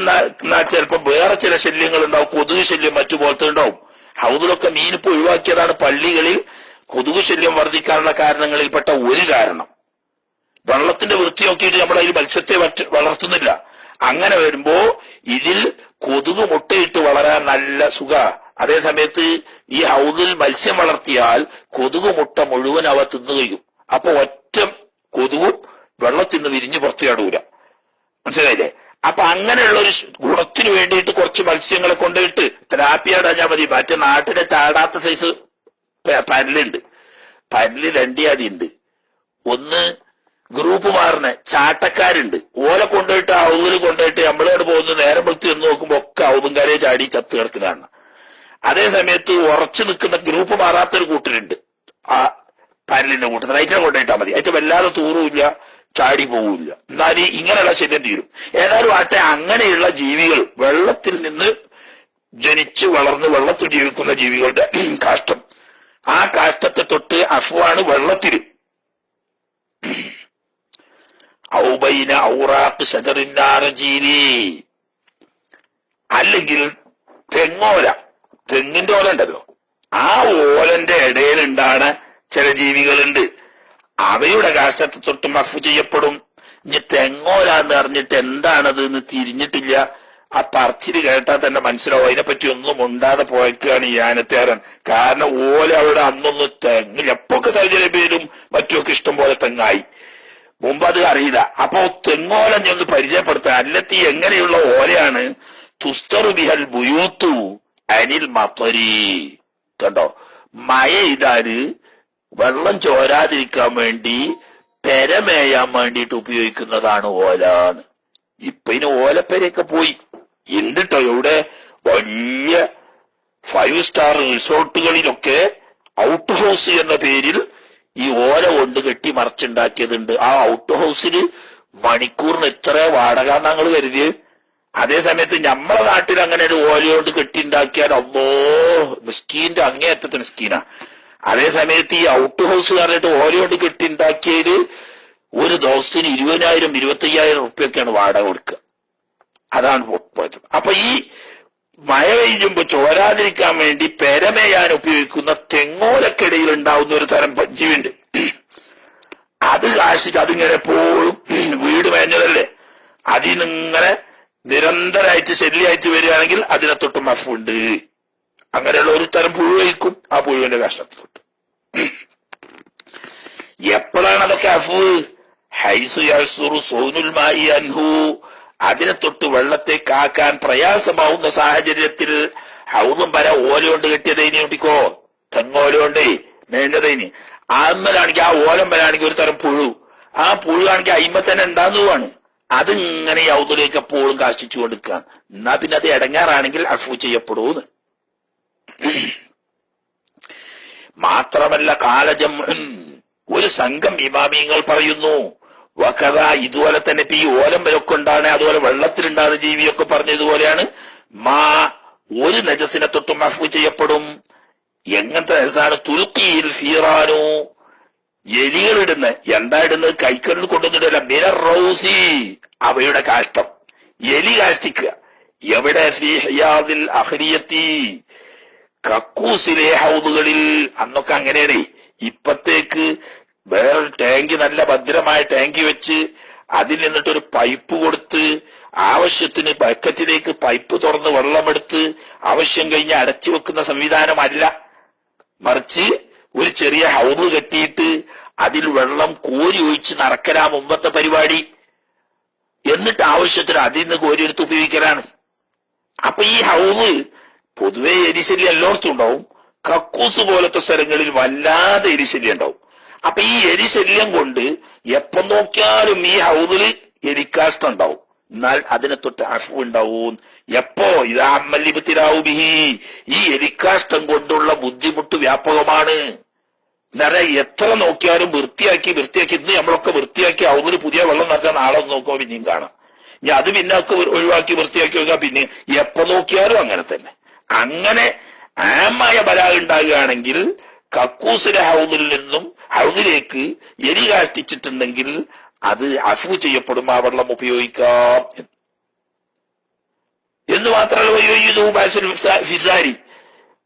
[SPEAKER 1] ചിലപ്പോ വേറെ ചില ശല്യങ്ങൾ ഉണ്ടാവും, കൊതുക് ശല്യം മറ്റു പോലത്തെ ഉണ്ടാവും. ഹൗദിലൊക്കെ മീൻ ഇപ്പൊ ഒഴിവാക്കിയതാണ് പള്ളികളിൽ കൊതുക് ശല്യം വർദ്ധിക്കാനുള്ള കാരണങ്ങളിൽപ്പെട്ട ഒരു കാരണം. വെള്ളത്തിന്റെ വൃത്തി നോക്കിയിട്ട് നമ്മൾ അതിൽ മത്സ്യത്തെ വളർത്തുന്നില്ല. അങ്ങനെ വരുമ്പോ ഇതിൽ കൊതുക് മുട്ടയിട്ട് വളരാൻ നല്ല സുഖ. അതേ സമയത്ത് ഈ ഹൗദിൽ മത്സ്യം വളർത്തിയാൽ കൊതുക് മുട്ട മുഴുവൻ അവ തിന്നു കഴിയും. അപ്പൊ ഒറ്റ കൊതുകും വെള്ളത്തിൽ നിന്ന് വിരിഞ്ഞു പുറത്തു ചാടൂല. മനസ്സിലായില്ലേ? അപ്പൊ അങ്ങനെയുള്ള ഒരു ഗുണത്തിന് വേണ്ടിയിട്ട് കുറച്ച് മത്സ്യങ്ങളെ കൊണ്ടുപോയിട്ട് തിലാപ്പിയാടാഞ്ഞാൽ മതി. മറ്റേ നാട്ടിലെ ചാടാത്ത സൈസ് പരലുണ്ട്. പരല് 2 ജാതി ഉണ്ട്. ഒന്ന് ഗ്രൂപ്പ് മാറുന്ന ചാട്ടക്കാരുണ്ട്. ഓലെ കൊണ്ടുപോയിട്ട് ഹൗദിൽ കൊണ്ടുപോയിട്ട് നമ്മളോട് പോകുന്ന നേരം വെളുത്തി എന്ന് നോക്കുമ്പോ ഒക്കെ ഹൗദുംകാരെ ചാടി ചത്ത് കിടക്കുന്നതാണ്. അതേ സമയത്ത് ഉറച്ചു നിൽക്കുന്ന ഗ്രൂപ്പ് മാറാത്തൊരു കൂട്ടരുണ്ട്. ആ പരലിന്റെ കൂട്ടത്തിൽ അയച്ചാൽ കൊണ്ടുപോയിട്ടാൽ മതി. അയച്ച വല്ലാതെ തൂറുമില്ല, ചാടി പോവില്ല. എന്നാൽ ഇങ്ങനെയുള്ള ശല്യം തീരും. ഏതായാലും ആട്ടെ, അങ്ങനെയുള്ള ജീവികൾ, വെള്ളത്തിൽ നിന്ന് ജനിച്ച് വളർന്ന് വെള്ളത്തിൽ ജീവിക്കുന്ന ജീവികളുടെ കാഷ്ടം, ആ കാഷ്ടത്തെ തൊട്ട് അഫ്വാണ് വെള്ളത്തിൽ. ഔബൈന ഔറാഖ് ശജറിന്നാറജീലി, അല്ലെങ്കിൽ തെങ്ങോല, തെങ്ങിന്റെ ഓല ഉണ്ടല്ലോ, ആ ഓലന്റെ ഇടയിലുണ്ടാണ് ചില ജീവികളുണ്ട്. അവയുടെ കാഷ്ടത്തെ തൊട്ടും അഫ്വ് ചെയ്യപ്പെടും. ഇനി തെങ്ങോല എന്ന് പറഞ്ഞിട്ട് എന്താണത് എന്ന് തിരിഞ്ഞിട്ടില്ല. ആ പറച്ചില് കേട്ടാൽ തന്നെ മനസ്സിലാവും. അതിനെപ്പറ്റി ഒന്നും ഉണ്ടാതെ പോയേക്കാണ് ഈ ആനത്തേറൻ. കാരണം ഓല അവിടെ അന്നൊന്നും തെങ്ങിൽ എപ്പൊക്കെ സാഹചര്യ പേരും മറ്റുമൊക്കെ ഇഷ്ടം പോലെ തെങ്ങായി. മുമ്പ് അത് അറിയില്ല. അപ്പൊ തെങ്ങോല ഞാൻ ഒന്ന് പരിചയപ്പെടുത്താൻ. അല്ലത്തി എങ്ങനെയുള്ള ഓലയാണ്? തുസ്തറു ബിഹൽ ബുയൂത്തു അനിൽ മത്വരി. കണ്ടോ, മഴ ഇതാര് വെള്ളം ചോരാതിരിക്കാൻ വേണ്ടി പെരമേയാൻ വേണ്ടിയിട്ട് ഉപയോഗിക്കുന്നതാണ് ഓലാന്ന്. ഇപ്പൊ ഇനി ഓലപ്പേരൊക്കെ പോയി ഉണ്ടിട്ടോ. ഇവിടെ വലിയ 5 സ്റ്റാർ റിസോർട്ടുകളിലൊക്കെ ഔട്ട് ഹൗസ് എന്ന പേരിൽ ഈ ഓല കൊണ്ട് കെട്ടി മറച്ചുണ്ടാക്കിയതുണ്ട്. ആ ഔട്ട് ഹൗസിൽ മണിക്കൂറിന് എത്ര വാടക ഞങ്ങൾ കരുതിയത്. അതേ സമയത്ത് നമ്മളെ നാട്ടിൽ അങ്ങനെ ഒരു ഓല കൊണ്ട് കെട്ടിണ്ടാക്കിയാൽ അല്ലോ മിസ്കീന്റെ അങ്ങേയറ്റത്തെ മിസ്കീനാ. അതേ സമയത്ത് ഈ ഔട്ട് ഹൗസ് പറഞ്ഞിട്ട് ഓല കൊണ്ട് കെട്ടിണ്ടാക്കിയതിൽ ഒരു ദിവസത്തിന് 20,000 25,000 റുപ്യൊക്കെയാണ് വാടക കൊടുക്കുക. അതാണ് പോയത്. അപ്പൊ ഈ മഴ പെയ്യുമ്പോ ചോരാതിരിക്കാൻ വേണ്ടി പെരമേയാൻ ഉപയോഗിക്കുന്ന തെങ്ങോലക്കിടയിൽ ഉണ്ടാവുന്ന ഒരു തരം ജീവിണ്ട്. അത് കാശിച്ച് അതിങ്ങനെ എപ്പോഴും വീട് മേഞ്ഞതല്ലേ, അതിനിങ്ങനെ നിരന്തരമായിട്ട് ശല്യമായിട്ട് വരികയാണെങ്കിൽ അതിനെ തൊട്ട് മഫുണ്ട്. അങ്ങനെയുള്ള ഒരു തരം പുഴു കഴിക്കും. ആ പുഴുവിന്റെ കഷ്ടത്തിൽ തൊട്ട് എപ്പോഴാണ് അതൊക്കെ അഫു? ഹൈസു യസുറു സോനുൽ മായി അൻഹു, അതിനെ തൊട്ട് വെള്ളത്തെ കാക്കാൻ പ്രയാസമാവുന്ന സാഹചര്യത്തിൽ. ഹൗദും വര ഓല കൊണ്ട് കെട്ടിയതേനി നോട്ടിക്കോ, തെങ്ങോല കൊണ്ട് മേഞ്ഞതേനി. അമ്മലാണെങ്കിൽ ആ ഓലം വരാണെങ്കിൽ ഒരു തരം പുഴു, ആ പുഴുവാണെങ്കിൽ അയിമ തന്നെ ഉണ്ടാകുന്നതുമാണ്. അതിങ്ങനെ ഈ ഹൗദിലേക്ക് എപ്പോഴും കാശിച്ചു കൊടുക്കാൻ. എന്നാ പിന്നെ അത് ഇടങ്ങാറാണെങ്കിൽ അഫു ചെയ്യപ്പെടൂന്ന്. മാത്രമല്ല കാലജം ഒരു സംഘം ഇമാമിയങ്ങൾ പറയുന്നു വകഥ ഇതുപോലെ തന്നെ ഇപ്പൊ ഈ ഓലം വരൊക്കെ ഉണ്ടാണ്, അതുപോലെ വെള്ളത്തിലുണ്ടാകുന്ന ജീവിയൊക്കെ പറഞ്ഞതുപോലെയാണ് മാ ഒരു നജസിനെ തൊട്ടും അഫു ചെയ്യപ്പെടും. എങ്ങനത്തെ നജസാണ്? തുൽക്കിയിൽ ഫീറാനു, എലികളിടുന്ന, എന്താ ഇടുന്നത്? കൈക്കറിൽ കൊണ്ടുവന്നിടല. മിനർ റൗസി, അവയുടെ കാഷ്ടം. എലി കാഷ്ടിക്കുക. എവിടെ? ഫീ ഹിയാദിൽ അഹ്രിയത്തി, കക്കൂസിലെ ഹൗദുകളിൽ. അന്നൊക്കെ അങ്ങനെയാണ്. ഇപ്പത്തേക്ക് വേറൊരു ടാങ്കി, നല്ല ഭദ്രമായ ടാങ്കി വെച്ച് അതിൽ നിന്നിട്ടൊരു പൈപ്പ് കൊടുത്ത് ആവശ്യത്തിന് ബക്കറ്റിലേക്ക് പൈപ്പ് തുറന്ന് വെള്ളമെടുത്ത് ആവശ്യം കഴിഞ്ഞ് അടച്ചു വെക്കുന്ന സംവിധാനമല്ല. മറിച്ച് ഒരു ചെറിയ ഹൗദ് കെട്ടിയിട്ട് അതിൽ വെള്ളം കോരി ഒഴിച്ച് നടക്കലാ മുമ്പത്തെ പരിപാടി. എന്നിട്ട് ആവശ്യത്തിന് അതിൽ നിന്ന് കോരിയെടുത്ത് ഉപയോഗിക്കലാണ്. അപ്പൊ ഈ ഹൗദ് പൊതുവെ എരിശല്യം എല്ലായിടത്തും ഉണ്ടാവും. കക്കൂസ് പോലത്തെ സ്ഥലങ്ങളിൽ വല്ലാതെ എരിശല്യം ഉണ്ടാവും. അപ്പൊ ഈ എരിശല്യം കൊണ്ട് എപ്പം നോക്കിയാലും ഈ ഹൗദില് എലിക്കാഷ്ടം ഉണ്ടാവും. എന്നാൽ അതിനെ തൊട്ട് അഫു ഉണ്ടാവും. എപ്പോ? ഇതാ അമ്മല്ലിബത്തിരാവുബിഹി, ഈ എലിക്കാഷ്ടം കൊണ്ടുള്ള ബുദ്ധിമുട്ട് വ്യാപകമാണ്. എന്നറിയാം, എത്ര നോക്കിയാലും വൃത്തിയാക്കി ഇന്ന് നമ്മളൊക്കെ വൃത്തിയാക്കി ഹൗദില് പുതിയ വെള്ളം നിറച്ചാൽ നാളെ ഒന്ന് നോക്കുമ്പോ പിന്നെയും കാണാം. ഇനി അത് പിന്നെ ഒക്കെ ഒഴിവാക്കി വൃത്തിയാക്കി വെക്കാം. പിന്നെ എപ്പോ നോക്കിയാലും അങ്ങനെ തന്നെ. അങ്ങനെ ആമായ ബലാ ഉണ്ടാകുകയാണെങ്കിൽ കക്കൂസിലെ ഹൗദിൽ നിന്നും ഹൗദിലേക്ക് എലി കാഷ്ടിച്ചിട്ടുണ്ടെങ്കിൽ അത് അഫു ചെയ്യപ്പെടും. ആ വെള്ളം ഉപയോഗിക്കാം എന്ന് മാത്രമല്ല ഫിസാരി,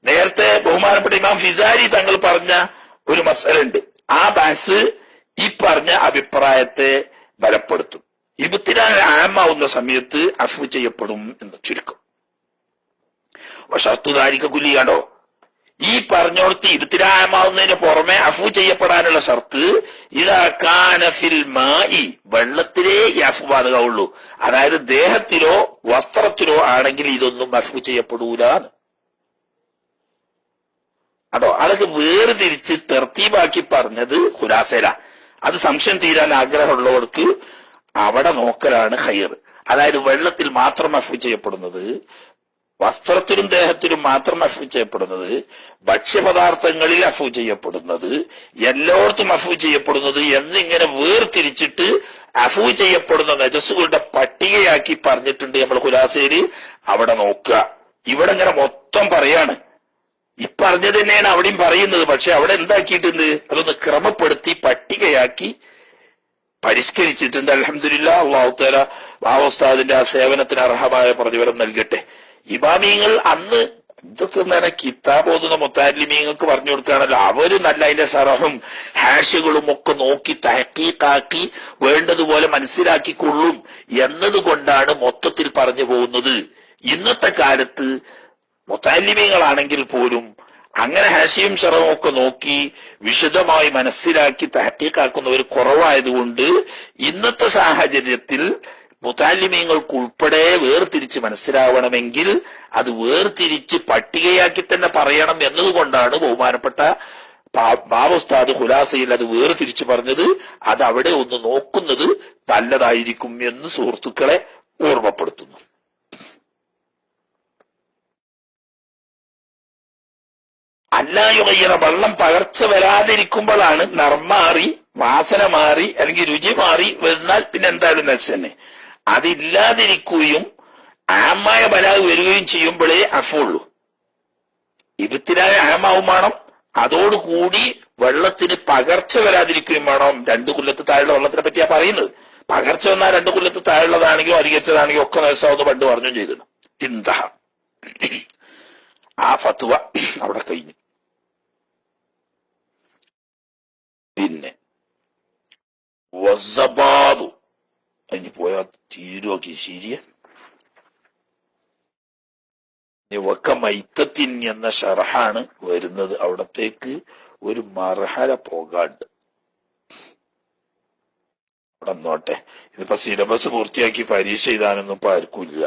[SPEAKER 1] നേരത്തെ ബഹുമാനപ്പെട്ട ഇമാം ഫിസാരി തങ്ങൾ പറഞ്ഞ ഒരു മസലുണ്ട്. ആ ബാസ് ഈ പറഞ്ഞ അഭിപ്രായത്തെ ബലപ്പെടുത്തും. ഇബ്തിലാൽ ആമാവുന്ന സമയത്ത് അഫു ചെയ്യപ്പെടും എന്ന് ചുരുക്കം. ഷർത്തുദാരിക്ക കുലിയാണോ? ഈ പറഞ്ഞോടത്ത് ഇബ്തിലാമാവുന്നതിന് പുറമെ അഫു ചെയ്യപ്പെടാനുള്ള ഷർത്ത് ഇദാ കാന ഫിൽ മായി, വെള്ളത്തിലേ ഈ അഫു ബാധകമുള്ളൂ. അതായത് ദേഹത്തിലോ വസ്ത്രത്തിലോ ആണെങ്കിൽ ഇതൊന്നും അഫു ചെയ്യപ്പെടൂല. അതോ അതൊക്കെ വേർതിരിച്ച് തർത്തീബാക്കി പറഞ്ഞത് ഖുലാസല. അത് സംശയം തീരാൻ ആഗ്രഹമുള്ളവർക്ക് അവിടെ നോക്കലാണ് ഖൈർ. അതായത് വെള്ളത്തിൽ മാത്രം അഫു ചെയ്യപ്പെടുന്നത്, വസ്ത്രത്തിലും ദേഹത്തിലും മാത്രം അഫു ചെയ്യപ്പെടുന്നത്, ഭക്ഷ്യപദാർത്ഥങ്ങളിൽ അഫു ചെയ്യപ്പെടുന്നത്, എല്ലായിടത്തും അഫു ചെയ്യപ്പെടുന്നത് എന്നിങ്ങനെ വേർതിരിച്ചിട്ട് അഫു ചെയ്യപ്പെടുന്ന നജസ്സുകളുടെ പട്ടികയാക്കി പറഞ്ഞിട്ടുണ്ട് നമ്മൾ ഖുലാസയിൽ. അവിടെ നോക്കുക. ഇവിടെ ഇങ്ങനെ മൊത്തം പറയാണ്. ഈ പറഞ്ഞത് തന്നെയാണ് അവിടെയും പറയുന്നത്. പക്ഷെ അവിടെ എന്താക്കിയിട്ടുണ്ട്? അതൊന്ന് ക്രമപ്പെടുത്തി പട്ടികയാക്കി പരിഷ്കരിച്ചിട്ടുണ്ട്. അൽഹംദുലില്ലാഹ്. അല്ലാഹു തആല ആ ഉസ്താദിന്റെ ആ സേവനത്തിന് അർഹമായ പ്രതിഫലം നൽകട്ടെ. ഇമാമിയങ്ങൾ അന്ന് ഇതൊക്കെ തന്നെ കിതാബ് ഓതുന്ന മുത്തഅല്ലിമീങ്ങൾക്ക് പറഞ്ഞു കൊടുക്കുകയാണല്ലോ. അവര് നല്ല അതിന്റെ ശറഹും ഹാഷികളും ഒക്കെ നോക്കി തഹ്ഖീഖാക്കി വേണ്ടതുപോലെ മനസ്സിലാക്കിക്കൊള്ളും എന്നതുകൊണ്ടാണ് മൊത്തത്തിൽ പറഞ്ഞു പോകുന്നത്. ഇന്നത്തെ കാലത്ത് മുത്തഅല്ലിമീങ്ങളാണെങ്കിൽ പോലും അങ്ങനെ ഹാഷിയും ശറഹും ഒക്കെ നോക്കി വിശദമായി മനസ്സിലാക്കി തഹ്ഖീഖാക്കുന്നവർ കുറവായതുകൊണ്ട് ഇന്നത്തെ സാഹചര്യത്തിൽ മുതഅല്ലിമീങ്ങൾക്ക് ഉൾപ്പെടെ വേർതിരിച്ച് മനസ്സിലാവണമെങ്കിൽ അത് വേർതിരിച്ച് പട്ടികയാക്കി തന്നെ പറയണം എന്നതുകൊണ്ടാണ് ബഹുമാനപ്പെട്ട ബാബുസ്താദ് ഖുലാസയിൽ അത് വേർതിരിച്ച് പറഞ്ഞത്. അത് അവിടെ ഒന്ന് നോക്കുന്നത് നല്ലതായിരിക്കും എന്ന് സുഹൃത്തുക്കളെ ഓർമ്മപ്പെടുത്തുന്നു. അല്ലായുകയ്യറ വെള്ളം പകർച്ച വരാതിരിക്കുമ്പോഴാണ് നർമാറി, വാസന മാറി അല്ലെങ്കിൽ രുചി മാറി വരുന്നാൽ പിന്നെ എന്തായാലും നജസ് തന്നെ. അതില്ലാതിരിക്കുകയും ആമായ ബലാഗ് വരികയും ചെയ്യുമ്പോഴേ അഫുള്ളൂ. ഇബത്തിലായ ആമാവും വേണം, അതോടുകൂടി വെള്ളത്തിന് പകർച്ച വരാതിരിക്കുകയും വേണം. 2 കൊല്ലത്ത് താഴെയുള്ള വെള്ളത്തിനെ പറ്റിയാ പറയുന്നത്. പകർച്ച വന്നാൽ 2 കൊല്ലത്ത് താഴെയുള്ളതാണെങ്കിലോ അധികരിച്ചതാണെങ്കിലോ ഒക്കെ നജസാവെന്ന് പണ്ട് പറഞ്ഞു ചെയ്തിരുന്നു. ഇന്ദഹ ആ ഫത്വ അവിടെ കഴിഞ്ഞു. പിന്നെ വസ്സബാദു അതിന് പോയാ തീരുവാക്കി ശരിയ വക്ക മൈത്തത്തിൻ എന്ന ഷർഹാണ് വരുന്നത്. അവിടത്തേക്ക് ഒരു മർഹല പോകാണ്ട് അവിടെ നോട്ടെ. ഇതിപ്പോ സിലബസ് പൂർത്തിയാക്കി പരീക്ഷ എഴുതാനൊന്നും ഇപ്പൊ ആർക്കും ഇല്ല.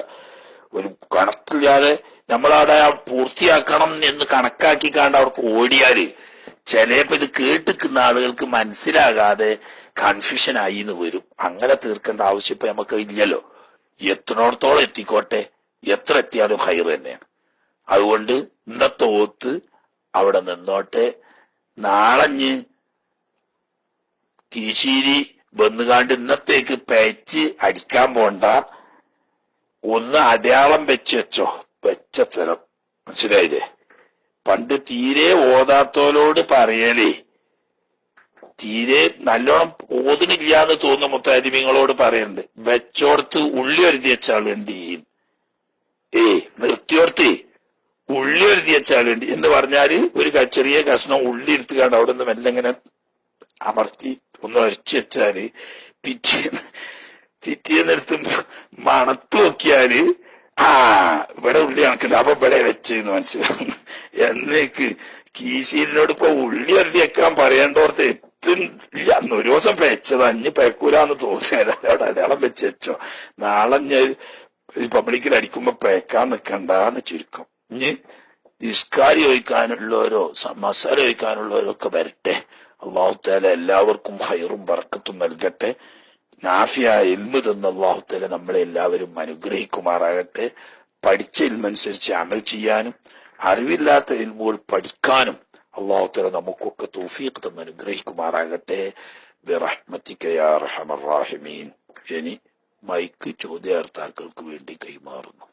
[SPEAKER 1] ഒരു കണക്കില്ലാതെ നമ്മളവിടെ പൂർത്തിയാക്കണം എന്ന് കണക്കാക്കി കാണ്ട് അവർക്ക് ഓടിയാല് ചിലപ്പോ ഇത് കേട്ടിക്കുന്ന ആളുകൾക്ക് മനസ്സിലാകാതെ കൺഫ്യൂഷൻ ആയി എന്ന് വരും. അങ്ങനെ തീർക്കേണ്ട ആവശ്യം ഇപ്പൊ നമുക്ക് ഇല്ലല്ലോ. എത്രത്തോളം എത്തിക്കോട്ടെ, എത്ര എത്തിയാലും ഹൈർ തന്നെയാണ്. അതുകൊണ്ട് ഇന്നത്തെ ഓത്ത് അവിടെ നിന്നോട്ടെ. നാളഞ്ഞ് കീശീരി വന്നുകാണ്ട് ഇന്നത്തേക്ക് പേച്ച് അടിക്കാൻ പോണ്ട. ഒന്ന് അടയാളം വെച്ചോ, വെച്ച സ്ഥലം മനസ്സിലായില്ലേ? പണ്ട് തീരെ ഓതാത്തോലോട് പറയലേ, തീരെ നല്ലോണം ഓതിനില്ലാന്ന് തോന്നുന്ന മുത്താരിമീങ്ങളോട് പറയുന്നുണ്ട്, വെച്ചോടത്ത് ഉള്ളി ഒരുതി വെച്ചാളുണ്ട്. നിർത്തിയോർത്ത് ഉള്ളി ഒരുതി വെച്ചാളുണ്ട് എന്ന് പറഞ്ഞാല് ഒരു ചെറിയ കഷ്ണം ഉള്ളി എടുത്തുകാണ്ട് അവിടെ നിന്ന് മെല്ലെ ഇങ്ങനെ അമർത്തി ഒന്ന് അരച്ചു വെച്ചാല് പിറ്റേന്നെടുത്തുമ്പോ മണത്ത് നോക്കിയാല് ഇവിടെ ഉള്ളി കണക്കുണ്ട്, അപ്പൊ ഇവിടെ വെച്ചെന്ന് മനസ്സിലാവും. എന്നേക്ക് കീശീലിനോട് ഇപ്പൊ ഉള്ളി അരുതി വെക്കാൻ പറയേണ്ടോർത്ത് എത്തില്ല. അന്ന് ഒരു ദിവസം വെച്ചതാ, അഞ്ഞ് പേക്കൂലാന്ന് തോന്നിയാൽ അവിടെ അടയാളം വെച്ച് വെച്ചോ. നാളെ ഞാൻ പബ്ലിക്കിൽ അടിക്കുമ്പോ പേക്കാൻ നിക്കണ്ടാന്ന് ചുരുക്കം. ഇനി ഇഷ്കാരി ചോദിക്കാനുള്ളവരോ മസാല ചോദിക്കാനുള്ളവരോ ഒക്കെ വരട്ടെ. അള്ളാഹു തആല എല്ലാവർക്കും ഹൈറും ബർക്കത്തും നൽകട്ടെ. നാഫിയായ ഇൽമ് തന്ന അള്ളാഹു തആല നമ്മളെ എല്ലാവരും അനുഗ്രഹിക്കുമാറാകട്ടെ. പഠിച്ച ഇൽമനുസരിച്ച് അമൽ ചെയ്യാനും അറിവില്ലാത്ത ഇൽമുകൾ പഠിക്കാനും അള്ളാഹു തആല നമുക്കൊക്കെ തൗഫീഖ് തന്ന് അനുഗ്രഹിക്കുമാറാകട്ടെ. ബിറഹ്മതിക യാ അർഹമർ റഹീമീൻ. ഇനി മൈക്ക് ചോദ്യാർത്ഥികൾക്ക് വേണ്ടി കൈമാറുന്നു.